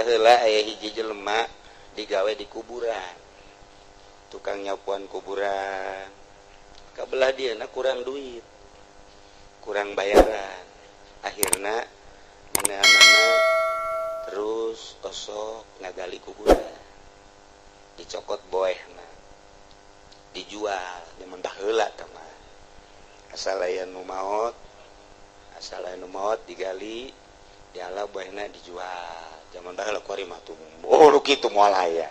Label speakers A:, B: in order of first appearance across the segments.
A: baheula aya hiji jelema digawe di kuburan, tukang nyapuan kuburan. Kabelah dieuna kurang duit, kurang bayaran, akhirna manehanana terus osok ngagali kuburan, dicokot boehna, dijual zaman baheula teh mah. Asal aya nu maot digali, diala boehna dijual. Zaman baheula kuari mah tuh boro kitu moal aya.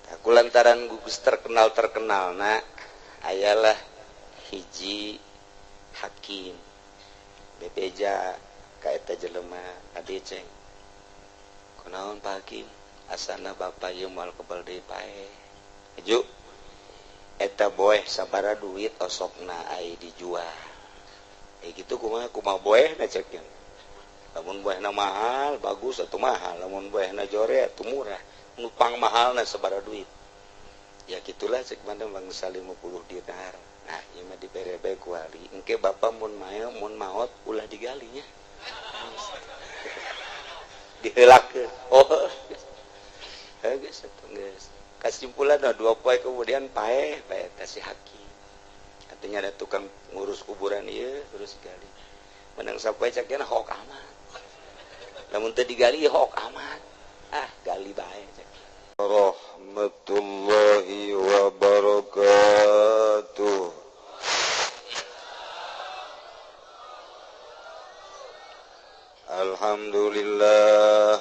A: Tah kulantaran gugus terkenalna ayalah hiji hakim bebeja ka eta jelema adi ceng. Kunaon Pak Hakim? Asana bapak ieu moal kebal deui pae. Aju eta boeh sabaraha duit osokna ai dijual. Gitu kumaha boehna ceknya. Lamun boehna mahal bagus atuh mahal, lamun boehna jore atuh murah. Nupang mahalna sabaraha duit. Ya gitulah cek mana bangsa 50 dinar. Nah, ieu mah dibere bae ku wali. Engke bapak mun maot ulah digali nya. Diheulakeun. Oh. Geus atuh geus. Kasimpulan 2 poe kemudian paeh eta si hakim. Artinya ada tukang ngurus kuburan ieu terus digali. Menang sapoe cekna hok amat. Lamun teu digali hok amat. Ah, gali bae cek. Rahmatullahi wabarakatuh. Alhamdulillah.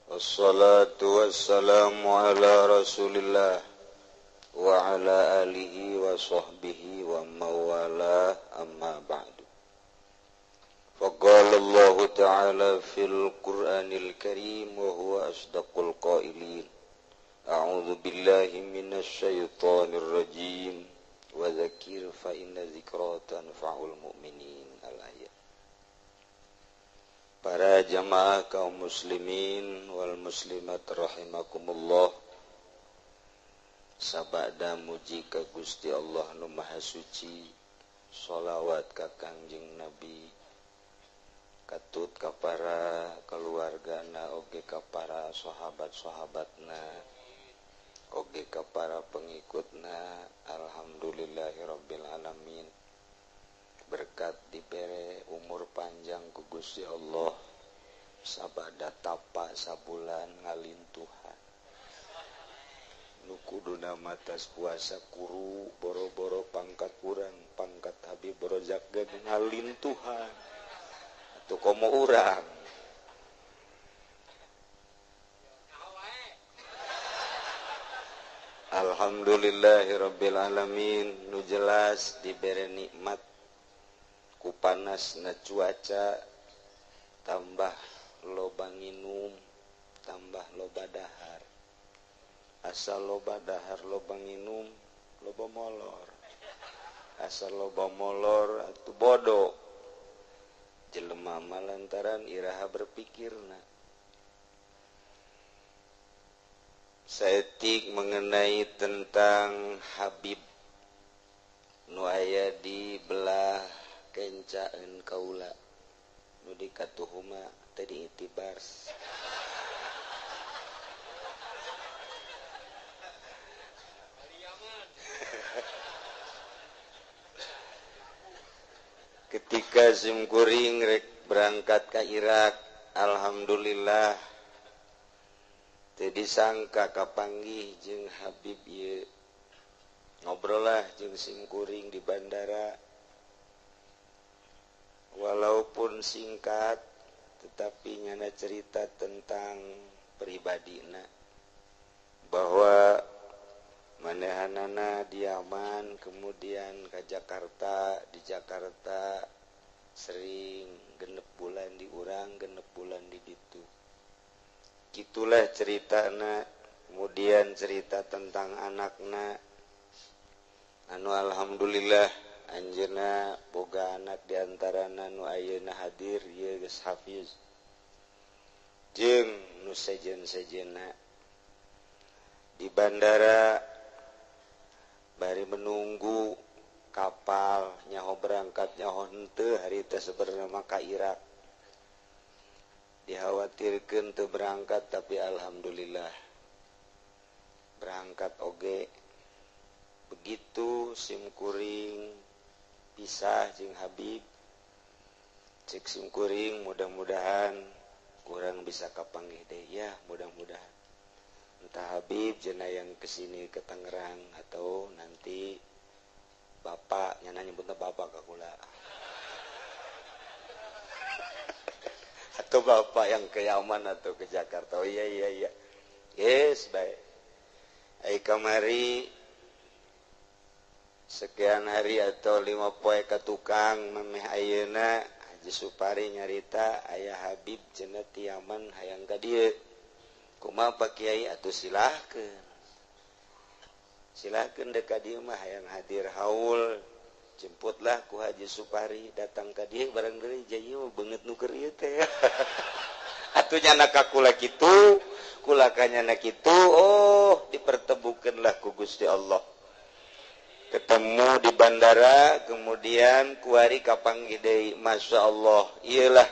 A: Wassalatu wassalamu ala Rasulillah wa ala alihi wa sahbihi wa mawala amma ba'du. Faqala Allah ta'ala fil Qur'anil Karim wa huwa asdaqul qailin. A'udzu billahi minasy syaithanir rajim. Wa dzakir fa inna dzikra tanfa'ul mu'minin. Al-ayat. Para jamaah kaum muslimin wal muslimat rahimakumullah. Sabada muji ka Gusti Allah nu Maha Suci, sholawat ka Kangjeng Nabi, katut ka para keluargana oge ka para sahabat-sahabatna, oge ka para pengikutna. Alhamdulillahirabbil alamin. Berkat dibere umur panjang ku Gusti Allah, sabada tapa sabulan ngalintuhan. Nu kuduna matas puasa kuru boro-boro pangkat urang, pangkat Habib Rojak gad ngalintuhan. Atuh komo urang. Alhamdulillahirabbil alamin. Nu jelas dibere nikmat ku panasna cuaca, tambah loba nginum, tambah loba dahar. Asal loba dahar loba nginum, loba molor. Asal loba molor atuh bodoh. Jelema mah lantaran iraha berpikirna. Saeutik mengenai tentang Habib nu aya di belah kencaeun kaula nu di katuhuma teh diitibar. Ketika simkuring rek berangkat ke Irak, alhamdulillah teu disangka kapanggih jeung Habib ieu. Ngobrol lah jeung simkuring di bandara. Walaupun singkat, tetapi nyana cerita tentang pribadina, bahwa manehanana di Yaman, kemudian ke Jakarta, di Jakarta sering genep bulan di urang, genep bulan di ditu. Gitulah ceritana. Kemudian cerita tentang anakna, anu alhamdulillah anjeunna boga anak diantarana nu ayeuna hadir ieu geus hafiz jeung nu sejen-sejenna di bandara bari menunggu kapal nyaho berangkat nyaho henteu hari teh sebenarnya ka Irak. dikhawatirkan teu berangkat tapi alhamdulillah berangkat oge. Begitu simkuring pisah jeung Habib cek simkuring mudah-mudahan kurang bisa kapanggih deh ya, mudah-mudahan entah Habib cenah yang kesini ke Tangerang atau nanti bapak nyana nyebutna bapak ka kula atau bapak yang ke Yaman atau ke Jakarta. Oh iya yes baik ai kamari sekian hari atau 5 poe ka tukang memeh ayeuna Haji Supari nyarita aya Habib cenah ti Yaman hayang ka dieu. Kumaha Pak Kiai atuh silahkeun dek ka dieu mah hayang hadir haul jemputlah ku Haji Supari datang ka dieu bareng deui ieu beungeut nu keur ieu teh. Atuh nyana ka kula kitu kula ka nyana kitu oh dipertemukeunlah ku Gusti Allah. Ketemu di bandara kemudian kuari kapanggih deui masya Allah. Iyalah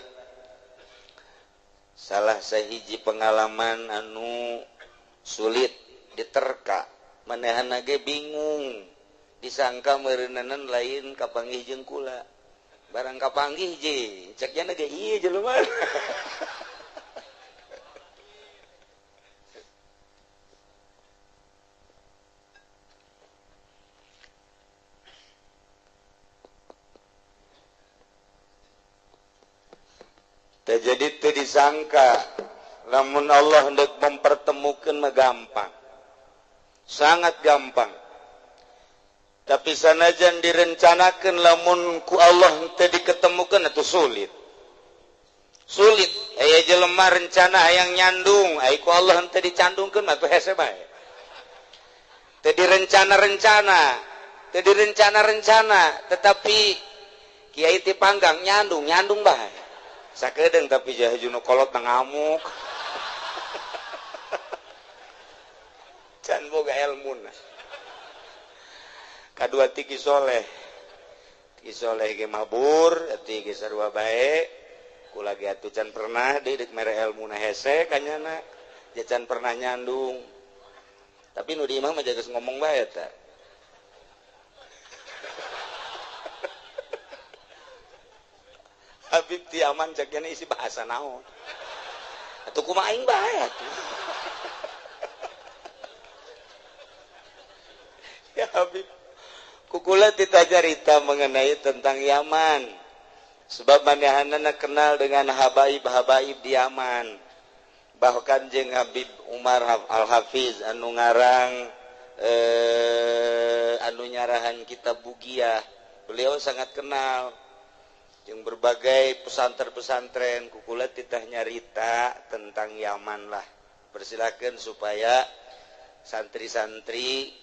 A: salah sahiji pengalaman anu sulit diterka manehna ge bingung disangka meureunanan lain kapanggih jeung kula barang kapanggih je cek nya ge ieu jelema. Jadi itu disangka lamun Allah hendak mempertemukan mah gampang sangat gampang tapi sanajan direncanakan lamun ku Allah teu diketemukeun atuh sulit aya jelema rencana hayang nyandung ai ku Allah teu dicandungkeun atuh hese bae teu direncana tetapi kiai ti panggang nyandung bae sakedeung tapi jahajuna kolot ngamuk. Can boga elmuna. Kadua ti Ki Soleh ge mabur, ati ge sarua bae. Kula ge atuh can pernah deui deuk mere elmuna hese kanyana, ja can pernah nyandung. Tapi nu di imah mah jageus ngomong bae eta. Habib ti Yaman cek isi bahasa naon atuh kumaha aing bae atuh. Ya Habib kukula titajarita mengenai tentang Yaman sebab manehanana kenal dengan habaib di Yaman bahkan jeung Habib Umar Al-Hafiz anu ngarang anu nyarahan kitab Bugiah beliau sangat kenal yang berbagai pesantren-pesantren kukula titah nyarita tentang Yaman lah. Persilakan supaya santri-santri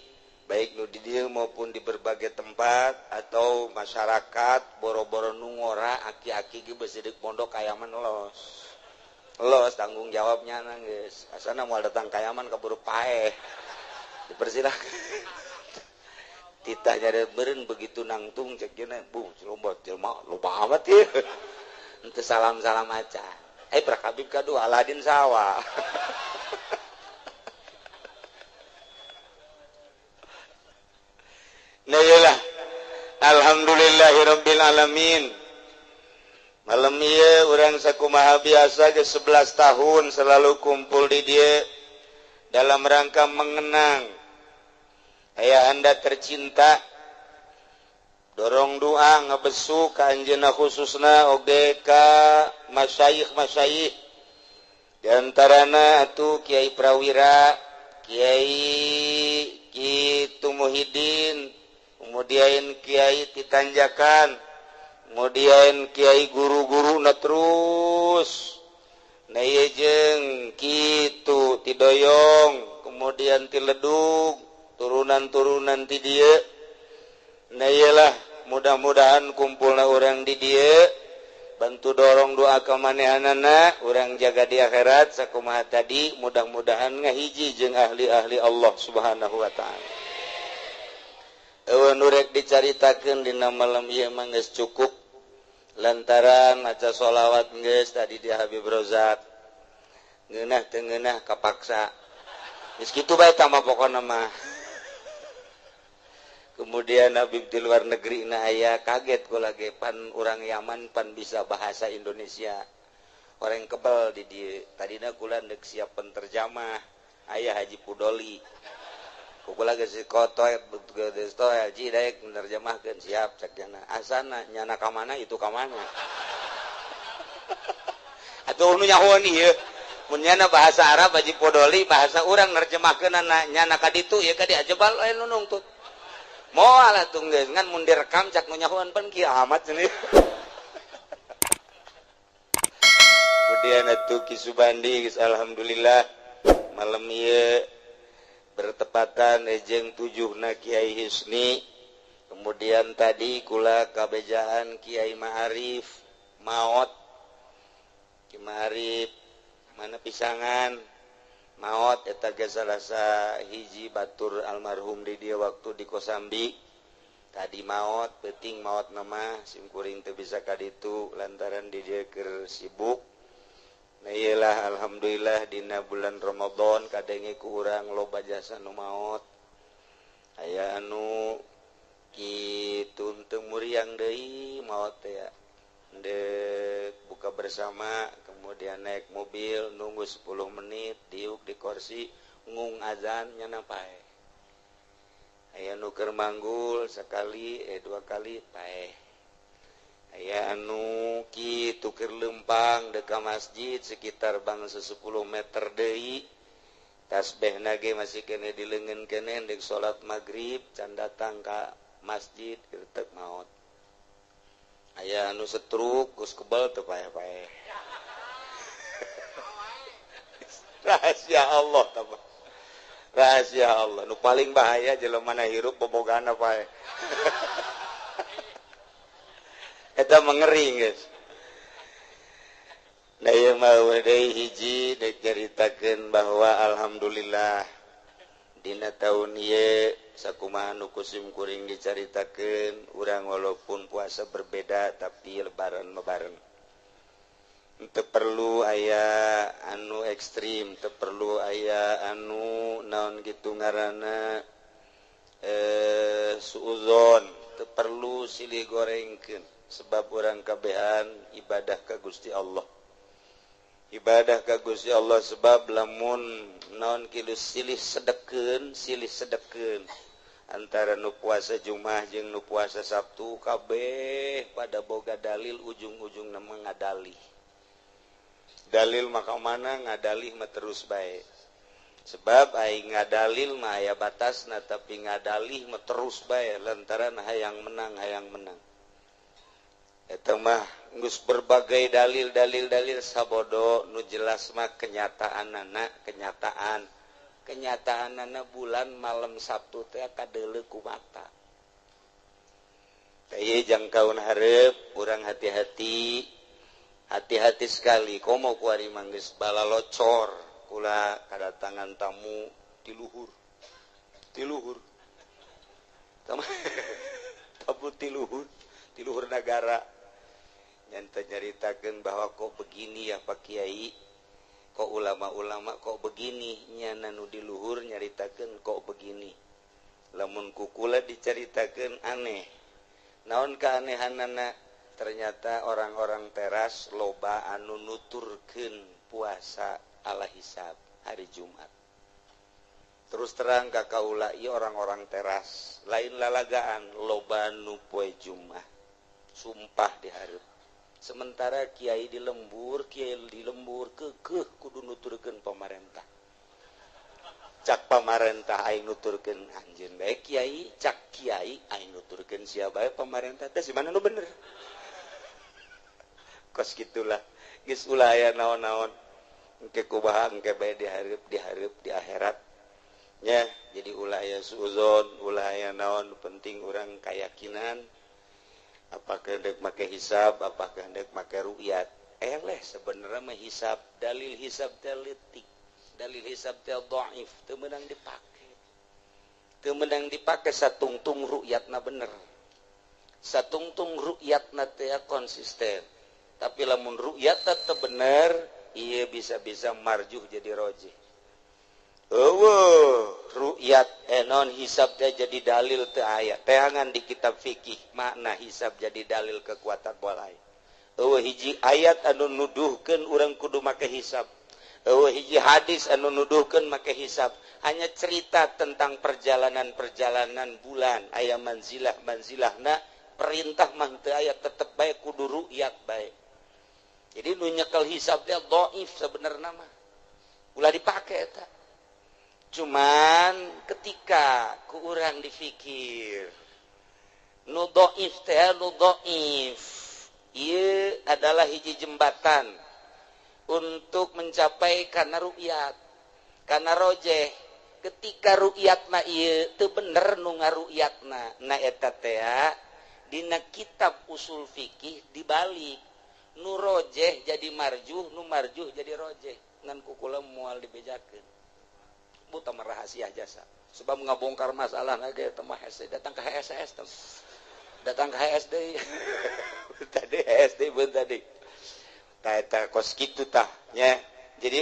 A: baik nu di dieu maupun di berbagai tempat atau masyarakat boro-boro nu ngora aki-aki ge beus deuk pondok ka Yaman los tanggung jawabnya geus asana moal datang ka Yaman kaburu paeh dipersilakan. Titah nyari beren begitu nangtung cek gini bu jelma lupa amat ya ente salam aja Prak Habib kadu Aladin sawah. Nah iyalah alhamdulillahirabbil alamin malam ieu urang sakumaha biasa ge 11 tahun selalu kumpul di dieu dalam rangka mengenang aya anda tercinta dorong doa ngabesu ka anjeunna khususna oge ka masyayikh di antarana atuh Kiai Prawira, Kiai Kitu Muhyiddin, kemudian Kiai Titanjakan, kemudian Kiai guru-guru na terus na ieu jeung Kitu Tidoyong, kemudian Tiledug turunan-turunan ti dieu. Nah iyalah mudah-mudahan kumpulna urang di dieu bantu dorong doa ka manehanana urang jaga di akhirat sakumaha tadi mudah-mudahan ngahiji jeung ahli-ahli Allah Subhanahu wa taala. Eueun nu rek dicaritakeun dina malam ieu mah geus cukup lantaran maca sholawat geus tadi di Habib Rozak ngeunah teu ngeunah kapaksa geus kitu bae tama pokona mah. Kemudian Habib di luar negeri aya kaget kula ge pan urang Yaman pan bisa bahasa Indonesia. Orang kebal di tadina kula neuk siap penterjemah aya Haji Pudoli. Kukula geus koto geus to Haji daek menerjemahkeun siap cek jana. Asana nyana ka mana itu ka mana. Atuh nu nyahoan ieu. Mun nyana bahasa Arab Haji Pudoli bahasa urang nerjemahkeunna nyana ka ditu ieu ka di ajebal aya nu nungtut. Moal atuh geus ngan mun direkam cak nu nyahoan pan kieu amat cenah. Kemudian atuh Ki Subandi geus alhamdulillah malam ieu bertepatan jeung 7na Kiai Hisni. Kemudian tadi kula kabejaan Kiai Ma'arif maot. Ki Ma'arif mana pisangan maot eta ge salasa hiji batur almarhum di dia waktu di Kosambi. Tadi maot penting maot nama simkuring teu bisa ka ditu lantaran di dia keur sibuk. Nah iyalah alhamdulillah dina bulan Ramadan kadenge ku urang loba jasa nu maot. Aya anu kitu teu muriang deui maot teh ya. Dek buka bersama kemudian naik mobil nunggu 10 menit diuk di kursi ngung azan nyana pae. Aya nu keur manggul sakali 2 kali pae. Aya anu kitu keur lempang deka masjid sekitar bangsa 10 meter deui. Tasbihna ge masih kene dileungeun kene dek salat maghrib can datang ka masjid keur maot. Aya anu setruk geus kebal teu pae-pae. Rahasia Allah tah. Rahasia Allah nu paling bahaya jelema na hirup bobogana pae. Eta mengering guys. Nah ieu mah deui hiji dek caritakeun bahwa alhamdulillah dina taun ieu sakumaha nu kusim kuring dicaritakeun urang walaupun puasa berbeda tapi lebaran bareng. Teu perlu aya anu ekstrim, teu perlu aya anu naon kitu ngaranna suudzon, teu perlu silih gorengkeun. Sebab orang kabehan ibadah ka Gusti Allah. Ibadah ka Gusti Allah sebab lamun naon kilu silih sedekeun antara nu puasa Jumat jeung nu puasa Sabtu kabeh pada boga dalil ujung-ujungna ngadalih. Dalil maka mana ngadalih mah terus bae. Sebab aing ngadalil mah aya batasna tapi ngadalih mah terus bae lantaran hayang menang. Eta mah geus berbagai dalil sabodo nu jelas mah kenyataanana bulan malam Sabtu teh kadeuleu ku mata. Teh jangkaun hareup urang hati-hati sekali komo ku ari mah geus balalocor kula kadatangan tamu ti luhur. Tamu ti luhur negara. Nyanta nyaritakeun bahwa kok begini ya Pak Kiai, kok ulama-ulama kok begini, nyana nu di luhur nyaritakeun kok begini. Lamun kukula dicaritakeun aneh. Naon keanehanana? Ternyata orang-orang teras loba anu nuturkeun puasa ala hisab hari Jumat. Terus terang ka kaula ieu orang-orang teras, lain lalagaan loba nu poe Jumat. Sumpah dihareup. Sementara kiai di lembur keukeuh kudu nuturkeun pamarentah. Cak pamarentah aing nuturkeun anjeun bae kiai, cak kiai aing nuturkeun sia bae pamarentah teh si mana nu bener. Kos gitulah geus ulah aya naon-naon engke kumaha engke bae dihareup di akhirat. Nya jadi ulah aya suudzon, ulah aya naon penting urang kayakinan. Apakah hendak make hisab, apakah hendak make ru'yat. Sebenarnya mah hisab, dalil hisab teh leutik. Dalil hisab teh dhaif, teu meunang dipake. Teu meunang dipake satungtung ru'yatna bener. satungtung ru'yatna teh konsisten. Tapi lamun ru'yat teh bener, iya bisa-bisa marjuh jadi rojih. Ru'yat non hisab teh jadi dalil teh aya. Teangan di kitab fikih makna hisab jadi dalil kekuatan walai. Hiji ayat anu nuduhkeun urang kudu make hisab. Hiji hadis anu nuduhkeun make hisab. Hanya cerita tentang perjalanan-perjalanan bulan, aya manzilah-manzilahna, perintah mah teu aya tetep bae kudu ru'yat bae. Jadi nu nyekel hisab teh dhaif sebenarnya mah. Ulah dipake eta. Cuman ketika ku urang dipikir nu dhaif teh nu dhaif. Ieu adalah hiji jembatan untuk mencapai kana ru'yat. Kana rojeh ketika ru'yatna ieu teu bener nu ngaru'yatna. Na eta teh dina kitab usul fikih dibalik. Nu rojeh jadi marjuh, nu marjuh jadi rojeh. Ngan kukula moal dibejakeun. Buta rahasia jasa. Sebab ngabongkar masalah lagi teh hese datang ke HSS teh. Datang ke HSD. Tadi HSD beun tadi. Tah eta kos kitu tah nya. Jadi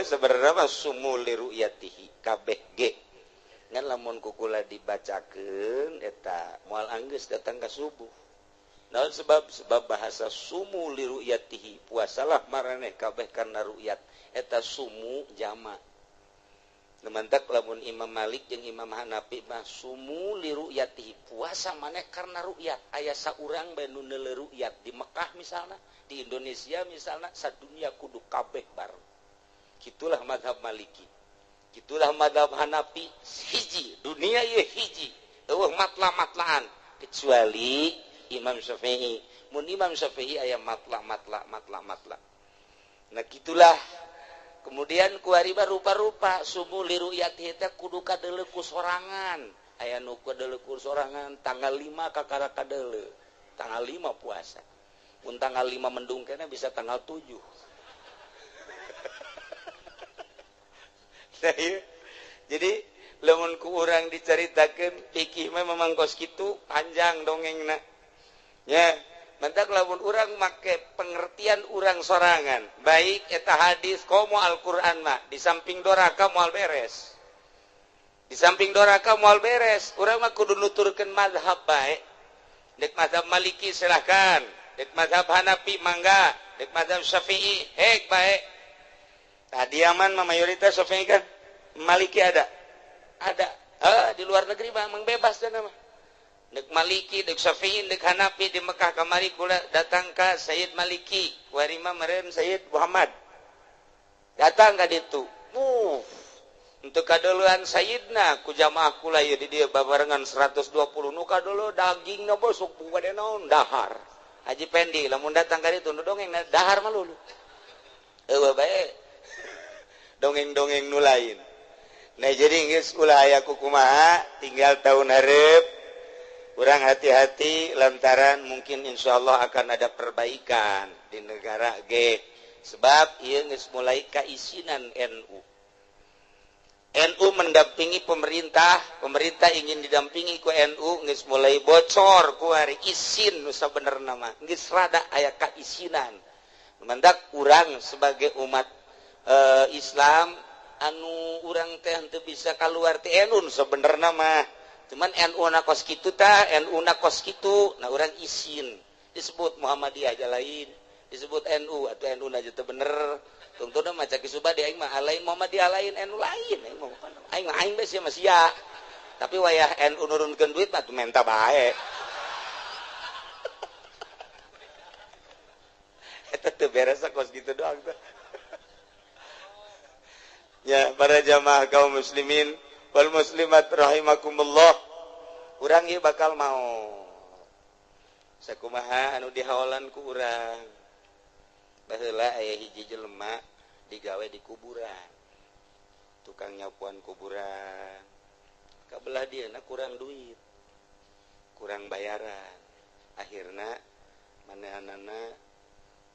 A: sebenarnya mah sumul li ru'yatihi kabeh ge. Ngan lamun kukula dibacakeun eta moal anggeus datang ka subuh. Nah sebab bahasa sumu li ru'yatihi puasalah maraneh kabeh karena ru'yat eta sumu jama. Nemantak lamun Imam Malik jeung Imam Hanafi mah sumu li ru'yatihi puasa maneh karena ru'yat. Aya saurang bae nu neuleuh ru'yat di Mekah misalna, di Indonesia misalna sadunya kudu kabeh bareng. Kitulah mazhab Maliki. Kitulah mazhab Hanafi hiji, dunia ieu hiji. Eueuh matla-matlaan kecuali Imam Syafi'i. Mun Imam Syafi'i aya matla. Nah gitulah. Kemudian kuariba rupa-rupa sumu li ru'yatihi teh kudu kadeuleu ku sorangan. Aya nu kadeuleu ku sorangan tanggal 5 kakara kadeuleu. Tanggal 5 puasa. Mun tanggal 5 mendung keneh bisa tanggal 7. Nah, iya. Jadi lamun ku urang dicaritakeun fikih mah memang kos kitu panjang dongengna. Ya, mentak lamun urang make pengertian urang sorangan. Baik eta hadis komo Al-Qur'an mah di samping doraka moal beres. Di samping doraka moal beres, urang mah kudu nuturkeun mazhab bae. Dek mazhab Maliki silahkan, dek mazhab Hanafi mangga, dek mazhab Syafi'i hek bae. Tadi aman mah mayoritas Syafi'i kan. Maliki ada. Ada. Di luar negeri mah emang bebas dah mah. Dek Maliki, dek Syafi'i, dek Hanafi di Mekah kamari kula datang ka Sayyid Maliki, warima meureun Sayyid Muhammad. Datang ka ditu. Untuk kaduluan Sayyidna ku jamaah kula ieu di dieu babarengan 120 nu kadulu dagingna bos sok gede naon dahar. Haji Pendi lamun datang ka ditu nu dongeng dahar mah lulu. Eueuh bae. Dongeng-dongeng nu lain. Nah jadi geus ulah aya kumaha tinggal tahun hareup kurang hati-hati lantaran mungkin insya Allah akan ada perbaikan di negara G. Sebab ia geus mulai kaisinan NU. NU mendampingi pemerintah, pemerintah ingin didampingi ku NU geus mulai bocor ku hari isin nu sabenerna mah. Geus rada aya kaisinan. Mendak urang sebagai umat Islam anu urang teh henteu bisa kaluar ti NU sabenerna mah. Cuman NU na kos kitu tah, NU na kos kitu, nah urang isin. Disebut Muhammadiyah aja lain, disebut NU atau NU na teu bener. Tungtuna maca kisubah di aing mah lain Muhammadiyah lain, NU lain. Aing mah sia sia. Tapi wayah NU nurunkeun duit mah menta bae. Eta teu beres kos kitu doang teh. Ya, para jamaah kaum muslimin wal muslimat rahimakumullah, urang ieu bakal mau sakumaha anu dihaolan ku urang. Baheula aya hiji jelema digawe di kuburan, tukang nyapuan kuburan. Kabelah dieuna kurang duit, kurang bayaran. Akhirna manehanana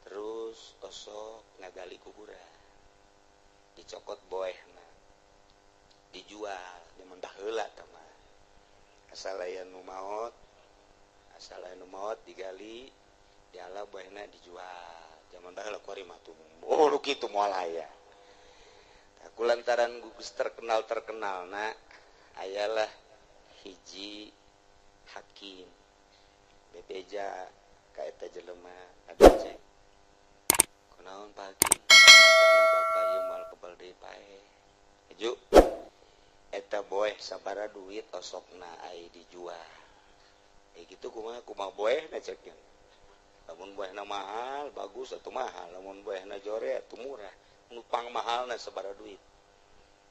A: terus osok ngagali kuburan, dicokot boehna, dijual, dimendah heula tah mah. Asal aya nu maot, masalah nu maot digali diala buahna dijual zaman baheula kuari mah tuh kitu moal aya kulantaran gugus terkenal nak ayalah hiji hakim bebeja ka eta jelema ada cek kunaon pagi karena bapak ieu moal kebal deui pae aju eta boeh sabara duit osokna ai dijual gitu kumaha boehna ceknya lamun boehna mahal bagus atuh mahal lamun boehna jore atuh murah nupang mahalna sabara duit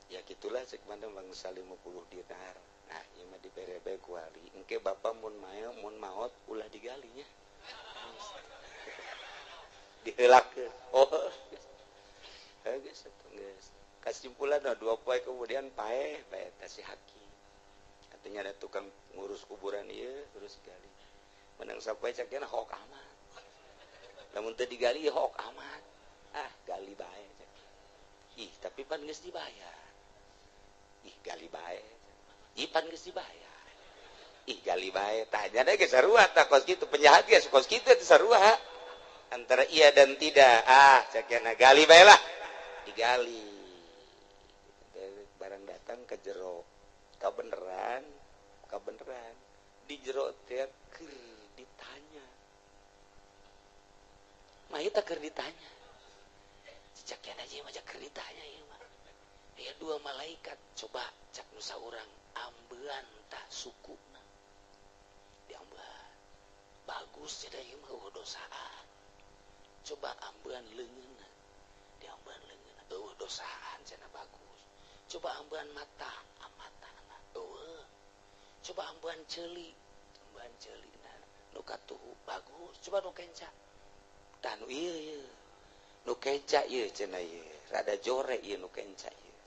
A: ya gitulah cek mana bangsa 50 dinar nah ieu mah dibere bae ku wali engke bapak mun maot ulah digalinya diheulakeun geus geus kasimpulan 2 poe kemudian paeh eta si hakim katanya ada tukang ngurus kuburan ieu terus gali menang sapoe cekna hok amat lamun teu digali hok amat gali bae cek ih tapi pan geus dibayar ih gali bae ih pan geus dibayar ih gali bae tanya deh geus sarua tah kos kitu penjahat geus kos kitu teh sarua antara iya dan tidak cekna gali bae lah digali barang datang ke jero kabeneran di jero teh keur ditanya mah eta keur ditanya cicakkeun aja mah keur ditanya ieu mah aya 2 malaikat coba cak nu saurang ambean tah sukuna diambean bagus cenah ieu mah dosaan coba ambean leungeunna diambean leungeunna dosaan cenah bagus coba ambean mata coba ambean ceuli nah nu katuhu bagus coba nu kenca tah nu ieu nu kenca ieu cenah ieu rada jore ieu nu kenca ieu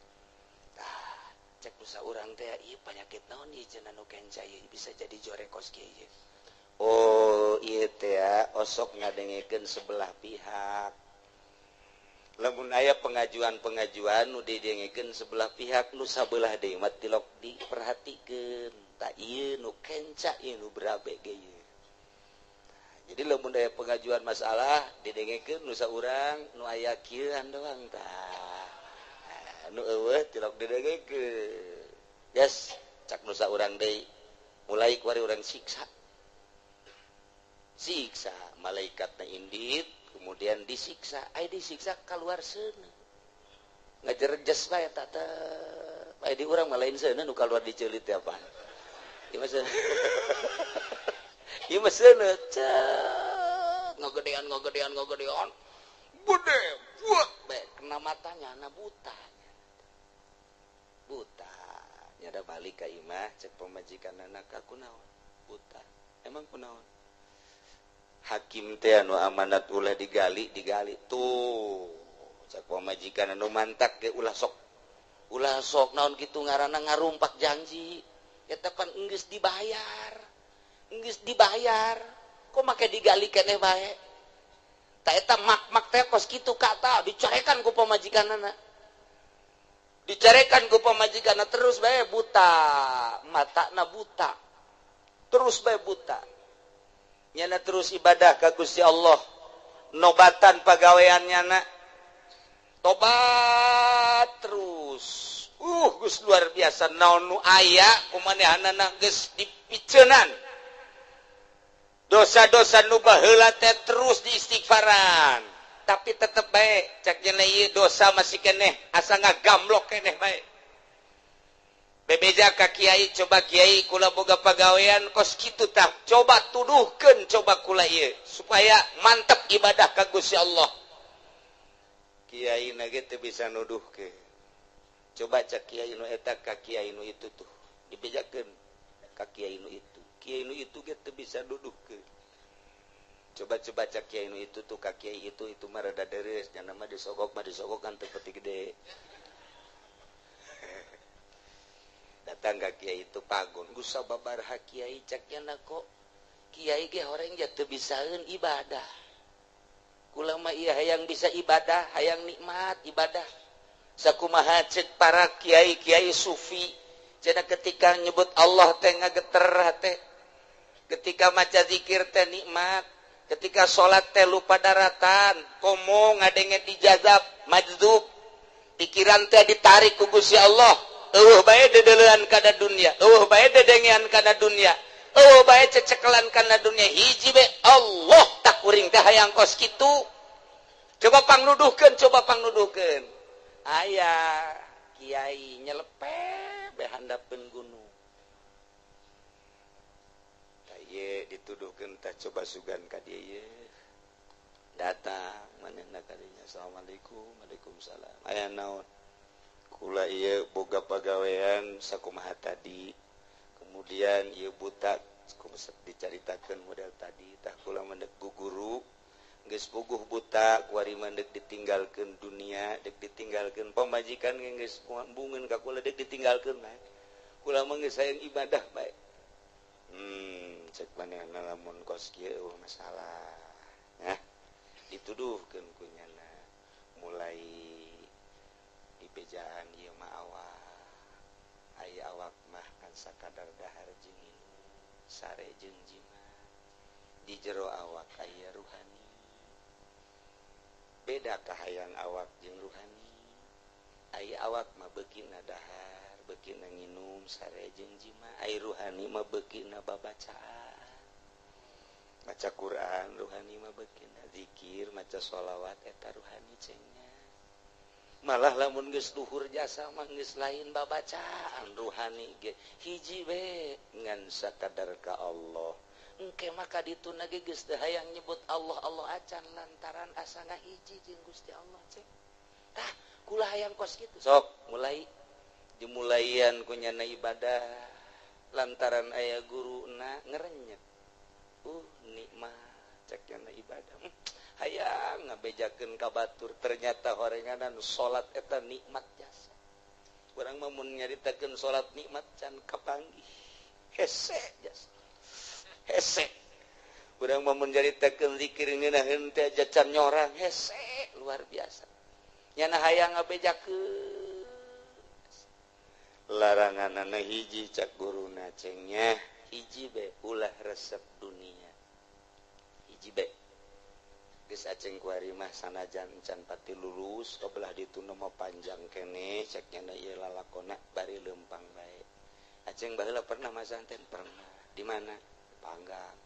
A: tah cek nu saurang teh ieu panyakit naon ieu cenah nu kenca ieu bisa jadi jore kos kieu ieu ieu teh osok ngadengekeun sebelah pihak lamun aya pengajuan nu didengekeun sebelah pihak nu sabelah deui mah tilok diperhatikeun tah ieu nu kenca ieu nu berabe ge ieu jadi lamun aya pengajuan masalah didengekeun nu saurang nu aya kieuan doang tah nu eueuh tilok didengekeun yes cak nu saurang deui mulai kuari urang siksa malaikatna indit kemudian disiksa keluar seuneu ngajerejes bae tata bae di urang mah lain seuneu nu keluar diceulit teh apaan ieu mah seuneu ieu mah seuneu ngogedean bude buat bae kena matanya na buta nyada balik ka imah cek pamajikanna ka kunaon buta emang kunaon hakim teh anu amanat ulah digali tuh cak pamajikan anu mantak ge ulah sok naon kitu ngaranna ngarumpak janji eta pan geus dibayar kok make digali keneh bae tah eta mak teh kos kitu kata dicarekan ku pamajikanna terus bae buta matana buta terus bae buta nyana terus ibadah ka Gusti Allah nobatan pagaweannya nak tobat terus geus luar biasa naon nu aya kumanehanana geus dipiceunan dosa-dosa nu baheula teh terus diistighfaran tapi tetep bae cak cenah ieu dosa masih keneh asa ngagamlok keneh bae bebeja ka kiai coba kiai kula boga pagawean kos kitu tah coba tuduhkeun coba kula ieu supaya mantep ibadah ka Gusti Allah kiai na ge teu bisa nuduhkeun coba cak kiai nu eta ka kiai nu itu tuh dibejakeun ka kiai nu itu ge teu bisa nuduhkeun coba cak kiai nu itu tuh ka kiai itu mah rada deres nya mah disogokan teu peti gede datang ke kiai itu pagon gusa babaraha kiai caknya kok kiai ge horeng ja teu bisaeun ibadah kula mah ieu hayang bisa ibadah hayang nikmat ibadah sakumaha cek para kiai sufi cenah ketika nyebut Allah teh ngageter hate ketika maca zikir teh nikmat, ketika salat teh lupa daratan, komo ngadenge dijazab majdzub, pikiran teh ditarik ku Gusti Allah, eueuh bae dedeulean kana dunya, eueuh bae dedengean kana dunya, eueuh bae cecekelan kana dunya, hiji be Allah tak kuring teh hayang kos kitu. Coba pangnuduhkeun aya kiai nyelepe be handapeun gunung. Ye dituduhkeun tah coba sugan ka dieu ye. Datang manehna ka dinya. Assalamualaikum. Waalaikumsalam. Aya naon? Kula ieu boga pagawean sakumaha tadi. Kemudian ieu buta kumaha dicaritakeun model tadi. Tah kula mendek guguru geus puguh buta kuari mandek ditinggalkeun dunia, dek ditinggalkeun pamajikan geus bungeun ka kula dek ditinggalkeun bae. Kula mah geus hayang ibadah bae. Cek manehna lamun kos kieu masalah ya dituduhkeun ku nyana mulai dibejaan ieu mah awak aya awak mah kan sakadar dahar jeung sare jeung jima di jero awak aya ruhani beda kahayang awak jeung ruhani aya awak mah beukina dahar beukina nginum sare jeung jima aya ruhani mah beukina babacaan maca Quran ruhani mah beukina zikir maca sholawat eta ruhani cenah malah lamun geus luhur jasa mah geus lain babacaan ruhani ge hiji we ngan sakadar ka Allah engke maka dituna ge geus teu hayang nyebut Allah Allah acan lantaran asa ngahiji jeung Gusti Allah cek tah kula hayang kos kitu sok mulai dimulaian ku nyana ibadah lantaran aya guruna ngerenyet nikmat cek nyana ibadah hayang ngabejakeun ka batur ternyata horenganan salat eta nikmat jasa urang mah mun nyaritakeun salat nikmat can kapanggih hese jasa hese urang mah mun nyaritakeun zikir ngeunaheun teh aja can nyorang hese luar biasa nyana hayang ngabejakeun laranganana hiji cak guruna cengnya hiji be ulah resep dunia hiji be geus aceng kuari mah sanajan can pati lulus kabelah ditu mah panjang kene cek nyana ieu lalakonna bari leumpang bae aceng baheula pernah masanten pernah di mana Panggang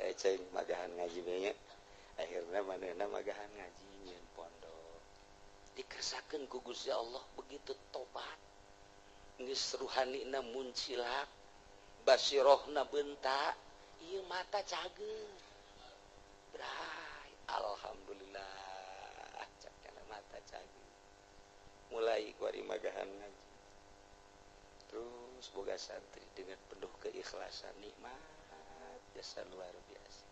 A: aceng magahan ngaji bae nya akhirna manehna magahan ngaji nyieun pondok dikersakeun ku Gusti Allah begitu tobat geus ruhanina muncilak basirohna beuntak ieu mata cager bray alhamdulillah cakana mata cager mulai kuari magahan ngaji terus boga santri dengan penuh keikhlasan nikmat jasa luar biasa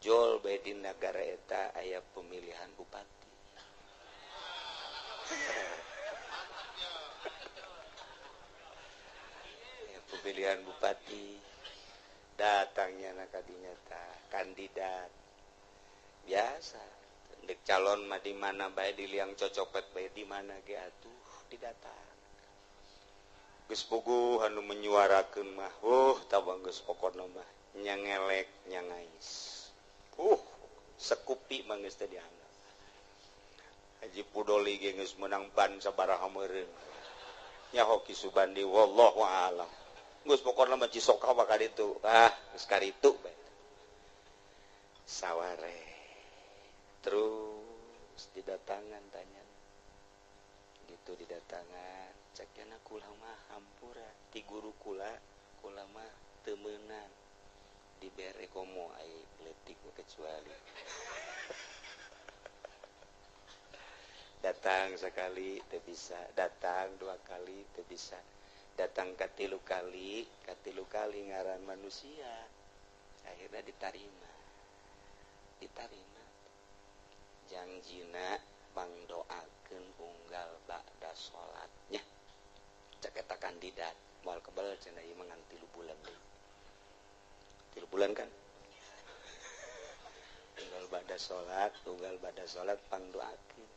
A: jol bae di nagara eta aya pemilihan bupati ya, pemilihan bupati datangnya nakadinya kandidat biasa dek calon mah di mana bae di liang cocopet bae di mana ge atuh didatang geus puguh anu menyuarakeun mah tabang geus pokona mah nyangelek nyangais sekupi mah geus teh dianggap Haji Pudoli ge geus meunang ban sabaraha meureun nya hoki Subandi wallahu a'lam geus pokona mah cisoka mah ka ditu geus karitu bae saware terus didatangan tanya gitu didatangan cakna kula mah hampura ti guru kula mah teu meunang dibere komo ai leutik kecuali datang sekali teu bisa datang dua kali teu bisa datang katilu kali ngaran manusia akhirnya diterima janjina mangdoakeun unggal ba'da salatnya cek eta kandidat moal kebal cenah ieu mah ngan 3 bulan deui 3 bulan kan unggal ba'da salat pangdoakeun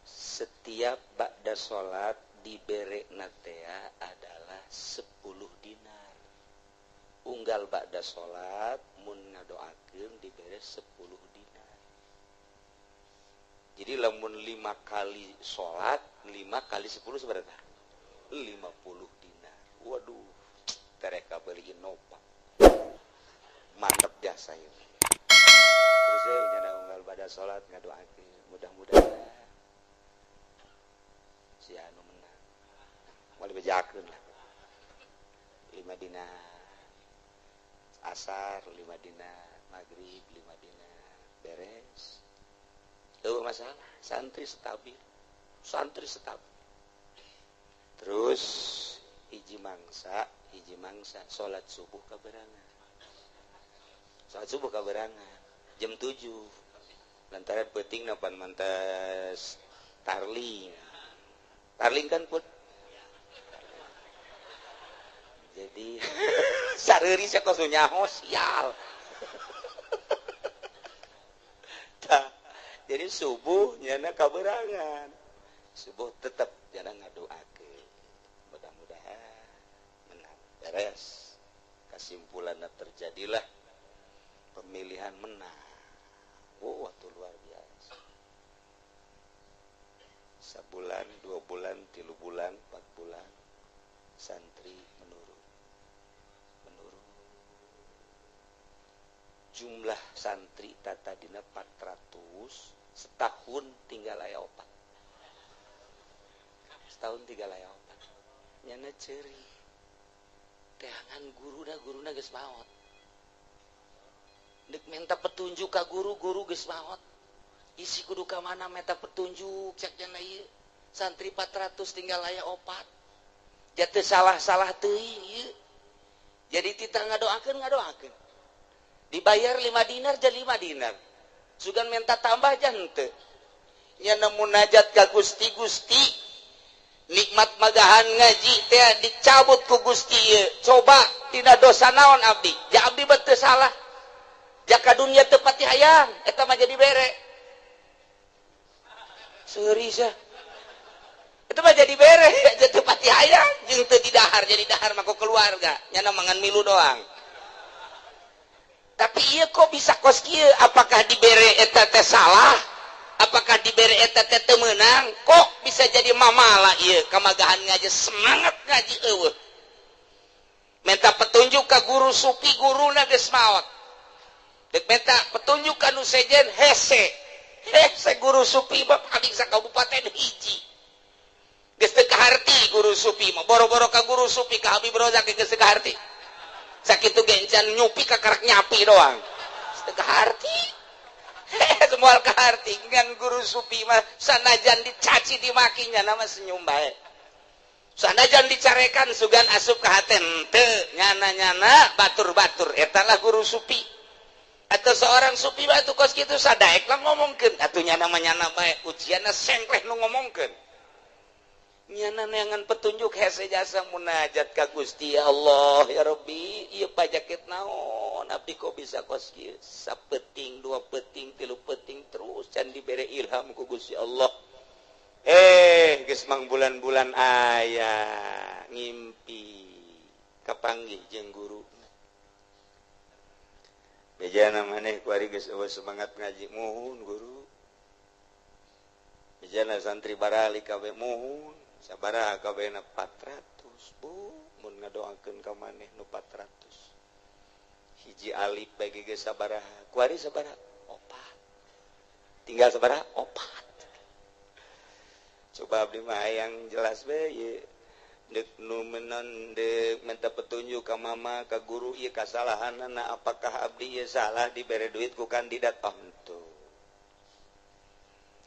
A: setiap ba'da salat dibere natea adalah 10 dinar. Unggal ba'da salat mun ngadoakeun dibere 10 dinar. Jadi lamun 5 kali salat, 5 kali 10 seberapa? 50 dinar. Waduh, tereka beliin nopak. Mantap jasa ini. Terus nyana unggal ba'da salat ngadoakeun, mudah-mudahan si anu menang. Mau dibejakeun lah. 5 dinar. Asar 5 dinar, maghrib 5 dinar, beres. Tuh masalah, santri stabil. Terus hiji mangsa salat subuh kaberangan. Jam 7. Lantaran peuting napan mantas tarling. Tarling kan pun. Jadi sareuri sia kosu nyaho sial. Jadi subuh nyana kaberangan. Subuh tetap jangan ngadoakeun. Mudah-mudahan menang. Beres. Kesimpulannya terjadilah pemilihan menang. Waktu luar biasa. Sebulan, 2 bulan, 3 bulan, 4 bulan santri menurun. Jumlah santri tata dina 400, setahun tinggal aya 4. Setahun tinggal aya 4. Nyana ceuri. Teangan guruna geus maot. Dek minta petunjuk ka guru geus maot. Isi kudu ka mana minta petunjuk cek cenah ieu. Santri 400 tinggal aya 4. Jatuh salah teuing ieu. Jadi kita ngadoakeun. Dibayar 5 dinar jadi 5 dinar. Sugan minta tambah jan teu. Nya munajat ka Gusti nikmat magahan ngaji teh dicabut ku Gusti ieu. Coba tina dosa naon abdi? Ja abdi teu salah. Ja ka dunya teu pati hayang, eta mah jadi bere. Seuri sia. Itu mah jadi bere, jadi teu pati hayang, jeung teu didahar jadi dahar mah ku keluarga. Nya mangan milu doang. Tapi iya kok bisa kos kieu? Apakah dibere eta teh salah? Apakah dibere eta teh teu meunang? Kok bisa jadi mamala ieu? Kamagahan ngaji semangat ngaji eueuh. Minta petunjuk ka guru supi, guruna geus maot. Dek minta petunjuk ka nu sejen hese guru supi mah paling sakabupaten hiji. Geus teu kaharti guru supi mah boro-boro ka guru supi ka Habib Rozak geus teu kaharti. Sakitu gencan nyupi kakarak nyapi doang. Setengah arti. Semua kaharti ngan guru supi mah sanajan dicaci dimakinya nama senyum bae. Sanajan dicarekan sugan asup ka haten teu nyana batur-batur eta lah guru supi. Atau seorang supi batu kos kitu sadaek lah ngomongkeun atuh nyana mah nyana bae ujianna sengkleh nu ngomongkeun. Nyana neangan petunjuk hese jasa munajat ka Gusti ya Allah ya Rabbi ieu pajakit naon abdi kok bisa kos kieu sapeting 2 peting 3 peting terus can dibere ilham ku Gusti Allah geus mang bulan-bulan aya ngimpi kapanggih jeung guru bejana maneh ku ari geus eueuh semangat ngaji muhun guru bejana santri barali kabeh muhun sabaraha kabehna 400 bu mun ngadoakeun ka maneh nu 400 hiji alif bagi ge sabaraha kuari sabaraha 4 tinggal sabaraha 4 coba abdi mah hayang jelas bae ieu deuk nu menon deuk minta petunjuk ka mama ka guru ieu kasalahanna apakah abdi ieu salah dibere duit ku kandidat henteu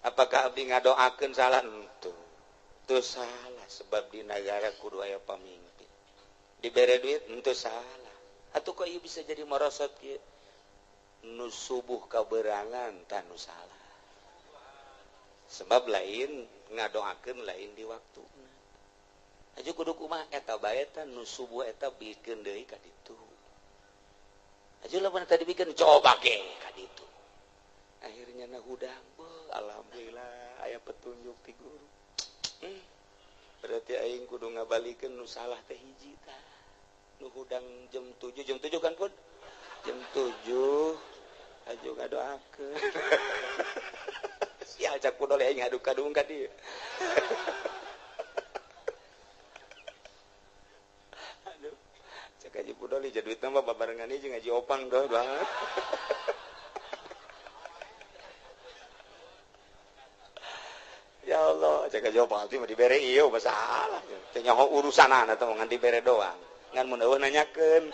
A: apakah abdi ngadoakeun salah henteu itu salah sebab di negara kudu aya pamimpin dibere duit itu salah atuh kok ieu bisa jadi merosot kieu nu subuh kaberangan tah nu salah sebab lain ngadoakeun lain di waktuna aju kudu kumaha eta bae tah nu subuh eta bikin deui ka ditu aju lamun tadi bikin coba ge ka ditu akhirnya na hudang alhamdulillah aya petunjuk ti guru berarti aing kudu ngabalikeun nu salah teh hiji tah. Nu hudang jam 7 kan pun jam 7 aja ngadoakeun. Sia cak pudol aing ngaduk-kadung ka dieu. Aduh. Cak Haji Pudol ieu duit mah babarengan ieu jeung Haji Opang doh banget. Ya Allah, cak Haji Opang mah dibere ieu masalah. Teh nyaho urusanana teh ngan dibere doang. Ngan mun eueuh nanyakeun.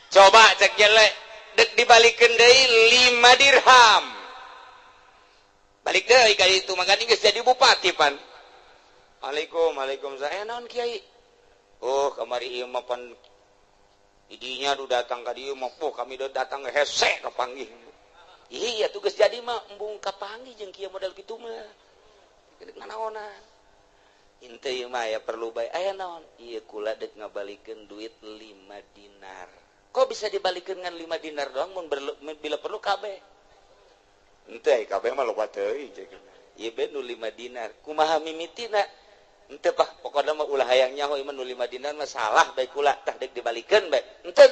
A: Coba cek jelek dek dibalikeun deui 5 dirham. Balik deui ka itu magani geus jadi bupati pan. Waalaikumsalam. Naon kiai? Oh, kamari ieu mah pan idinya du datang ka dieu mah kami do datang hese kapanggih. Iya tugas jadi mah embung kapanggih jeung kieu model kitu mah. Dek nanaonan. Henteu ieu mah ya perlu bae aya naon? Ieu kula dek ngabalikeun duit 5 dinar. Kok bisa dibalikeun ngan 5 dinar doang mun bila perlu kabeh. Henteu kabeh mah loba teuing ceuk. Ieu be nu 5 dinar. Kumaha mimitina? Henteu pah pokona mah ulah hayang nyaho ieu mah nu 5 dinar mah salah bae kula tah dek dibalikeun bae. Henteu.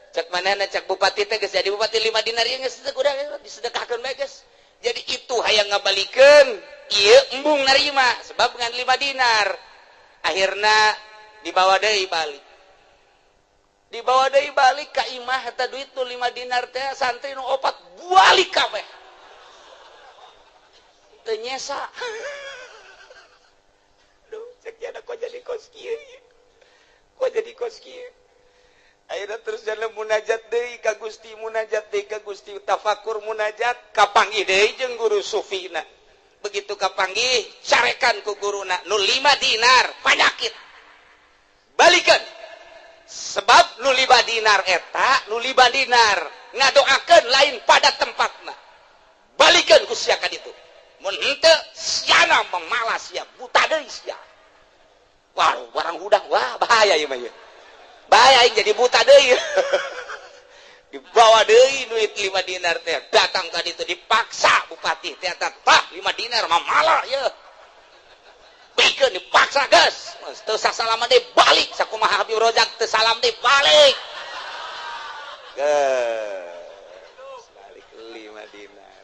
A: Cek manehna cek bupati teh geus jadi bupati 5 dinar ieu geus udah disedekahkeun bae geus. Jadi itu hayang ngabalikeun ieu embung narima sebab ngan 5 dinar. Akhirna dibawa deui balik. Dibawa deui balik ka imah eta duit nu 5 dinar teh santri nu 4 balik kabeh. Teu nyesa. Duh, cek yana kok jadi kos kieu. Kok jadi kos kieu. Akhirnya terus jalan munajat deui ka Gusti, munajat deui ka Gusti, tafakur munajat kapanggih deui jeung guru sufina. Begitu kapanggih carekan ku guruna nu 5 dinar panyakit. Balikeun. Sebab nu 5 dinar eta, nu 5 dinar ngadoakeun lain pada tempatna. Balikeun ku sia ka ditu. Mun henteu siana memalas sia, buta deui sia. Wah, barang hudang, wah bahaya ieu mah ieu. Bahaya aing jadi buta deui. Dibawa deui duit 5 dinar teh, datang ka ditu dipaksa bupati teh tah 5 dinar mah malah ieu. Bikeun dipaksa geus. Teu sasalaman deui balik sakumaha Habib Rozak teu salam deui balik. Geus. Balik 5 dinar.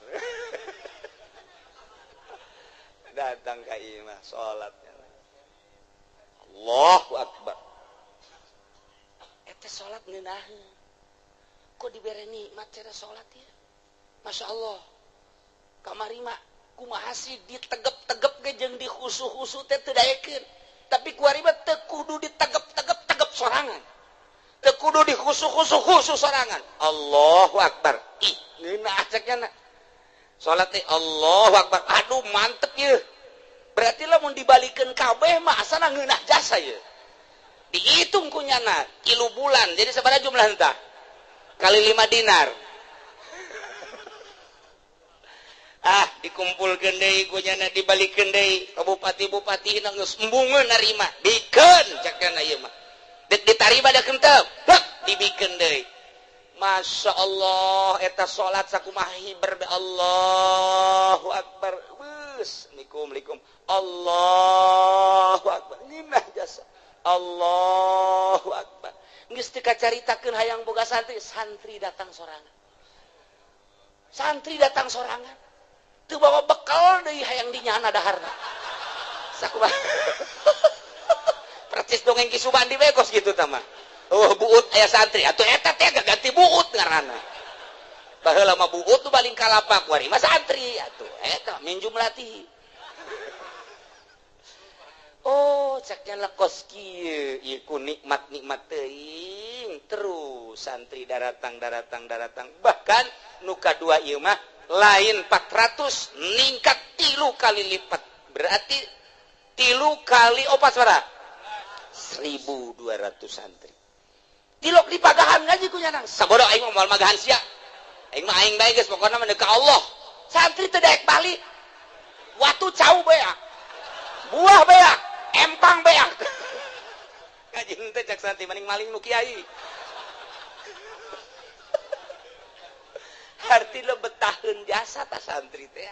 A: Datang ka imah salatnya. Allahu Akbar. Eta salat ngeunaheun. Kok dibere nikmat cara salat ya? Masya Allah. Kamari mah kumaha sih ditegep-tegep ge jeung dikhusu-khusu teh teu daekeun. Tapi kuari mah teu kudu ditegep-tegep sorangan. Teu kudu dikhusu-khusu sorangan. Allahu Akbar. Ih, ngeunah cekna. Salat teh Allahu Akbar. Aduh mantep ieu. Berarti lamun dibalikeun kabeh mah asana ngeunah jasa ieu. Dihitung kunyana kilu bulan. Jadi sabaraha jumlah entah? Kali 5 dinar. Dikumpulkeun deui kunyana dibalikeun deui ka bupati-bupati geus embungeun narima. Bikeun cekna ieu mah. Dek ditarima da keuteup. Hek dibikeun deui. Masya Allah eta salat sakumaha hiber Allahu Akbar. Assalamualaikum. Allahu Akbar. Nginah jasa. Allahu Akbar. Geus teu kacaritakeun hayang boga santri, santri datang sorangan. Santri datang sorangan. Teu bawa bekal deui hayang dinyana daharna. Sakumaha. Percis dongeng Ki Subandi begos gitu tah mah. Oh buut aya santri atuh eta teh ganti buut ngaranna. Baheula mah buut tu baling kalapak wari mah santri atuh eta minjum latih. Oh ceknya lekos kieu ieu ku nikmat-nikmat teuing terus santri daratang bahkan nu kadua ieu mah lain 400 ningkat 3 kali lipat berarti 3 kali opat sabaraha 1.200 santri tilok di pagahan ngaji kunyana sabodo aing moal magahan sia aing mah aing bae geus pokona mah ka Allah santri teu daek balik watu cau beak buah beak empang beak ngaji teh cak santri maning maling nu kiai berarti lo betaheun jasa ta santri teh